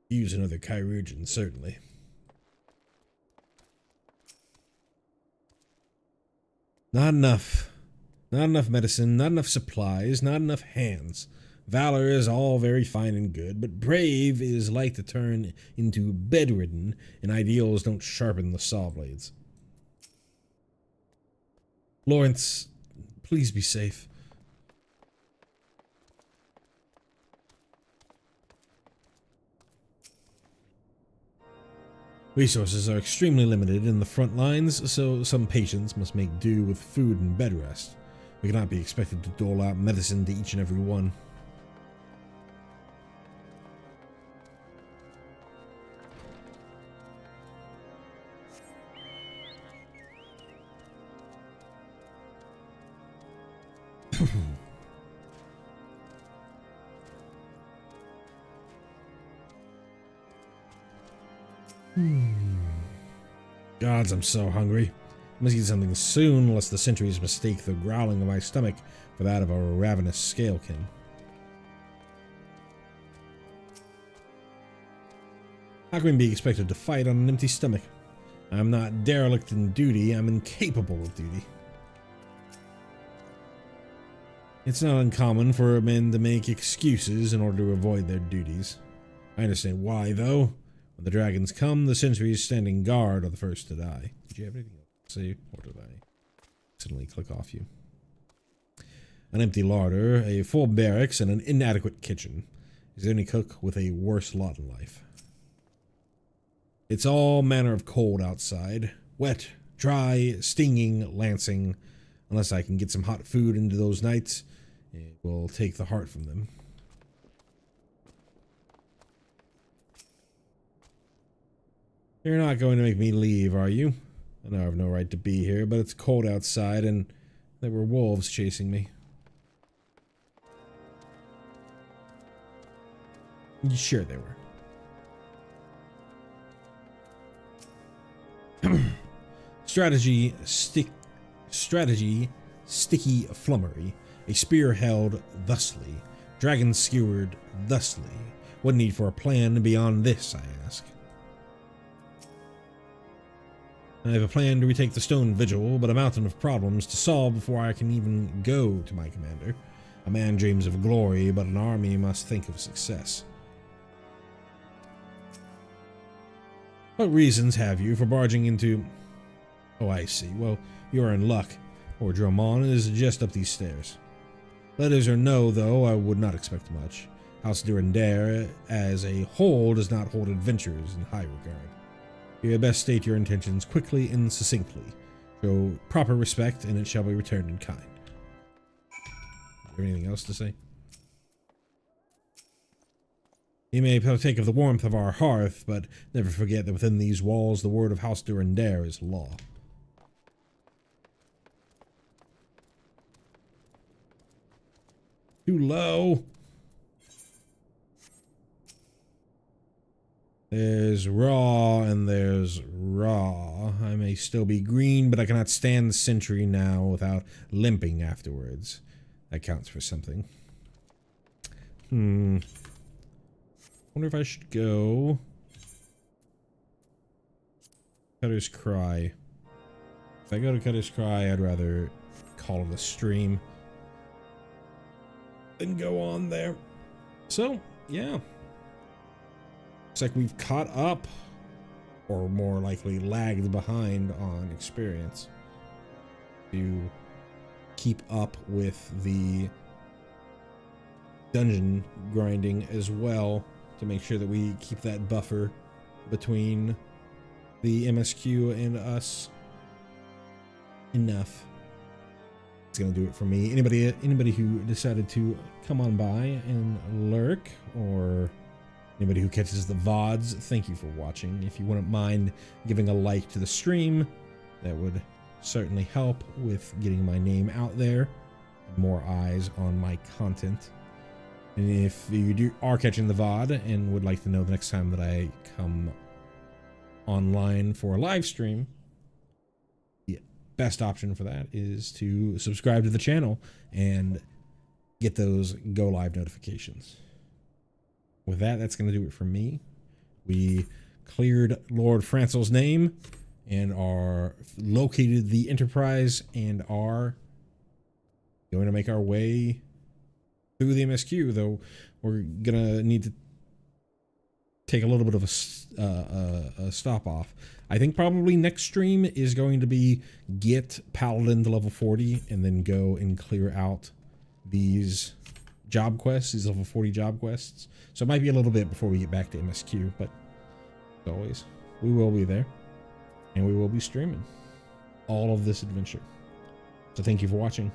Use another chirurgeon, certainly. Not enough. Not enough medicine, not enough supplies, not enough hands. Valor is all very fine and good, but brave is like to turn into bedridden, and ideals don't sharpen the saw blades. Lawrence, please be safe. Resources are extremely limited in the front lines, so some patients must make do with food and bed rest. We cannot be expected to dole out medicine to each and every one. Gods, I'm so hungry. I must eat something soon, lest the sentries mistake the growling of my stomach for that of a ravenous scalekin. How can we be expected to fight on an empty stomach? I'm not derelict in duty, I'm incapable of duty. It's not uncommon for men to make excuses in order to avoid their duties. I understand why, though. When the dragons come, the sentries standing guard are the first to die. Did you have anything else to say, or did I suddenly click off you? An empty larder, a full barracks, and an inadequate kitchen. Is there any cook with a worse lot in life? It's all manner of cold outside. Wet, dry, stinging, lancing. Unless I can get some hot food into those nights, it will take the heart from them. You're not going to make me leave, are you? I know I have no right to be here, but it's cold outside and there were wolves chasing me. Sure they were. Strategy sticky flummery, a spear held thusly, dragon skewered thusly. What need for a plan beyond this, I ask? I have a plan to retake the stone vigil, but a mountain of problems to solve before I can even go to my commander. A man dreams of glory, but an army must think of success. What reasons have you for barging into... Oh, I see. Well, you're in luck. Or Dramon is just up these stairs. Letters or no, though, I would not expect much. House Durandare, as a whole, does not hold adventurers in high regard. You had best state your intentions quickly and succinctly. Show proper respect, and it shall be returned in kind. Is there anything else to say? You may partake of the warmth of our hearth, but never forget that within these walls the word of House Durandare is law. Too low. There's raw and there's raw. I may still be green, but I cannot stand the sentry now without limping afterwards. That counts for something. Wonder if I should go Cutter's Cry. If I go to Cutter's Cry, I'd rather call it a stream than go on there. So, yeah. Looks like we've caught up, or more likely lagged behind on experience to keep up with the dungeon grinding as well, to make sure that we keep that buffer between the MSQ and us enough. It's gonna do it for me. Anybody who decided to come on by and lurk, or anybody who catches the VODs, thank you for watching. If you wouldn't mind giving a like to the stream, that would certainly help with getting my name out there and more eyes on my content. And if you are catching the VOD and would like to know the next time that I come online for a live stream, the best option for that is to subscribe to the channel and get those go live notifications. With that, that's going to do it for me. We cleared Lord Francel's name and are located the Enterprise and are going to make our way through the MSQ, though we're gonna need to take a little bit of a stop off. I think probably next stream is going to be get Paladin to level 40 and then go and clear out these job quests, these level 40 job quests. So it might be a little bit before we get back to MSQ, but as always, we will be there and we will be streaming all of this adventure. So thank you for watching.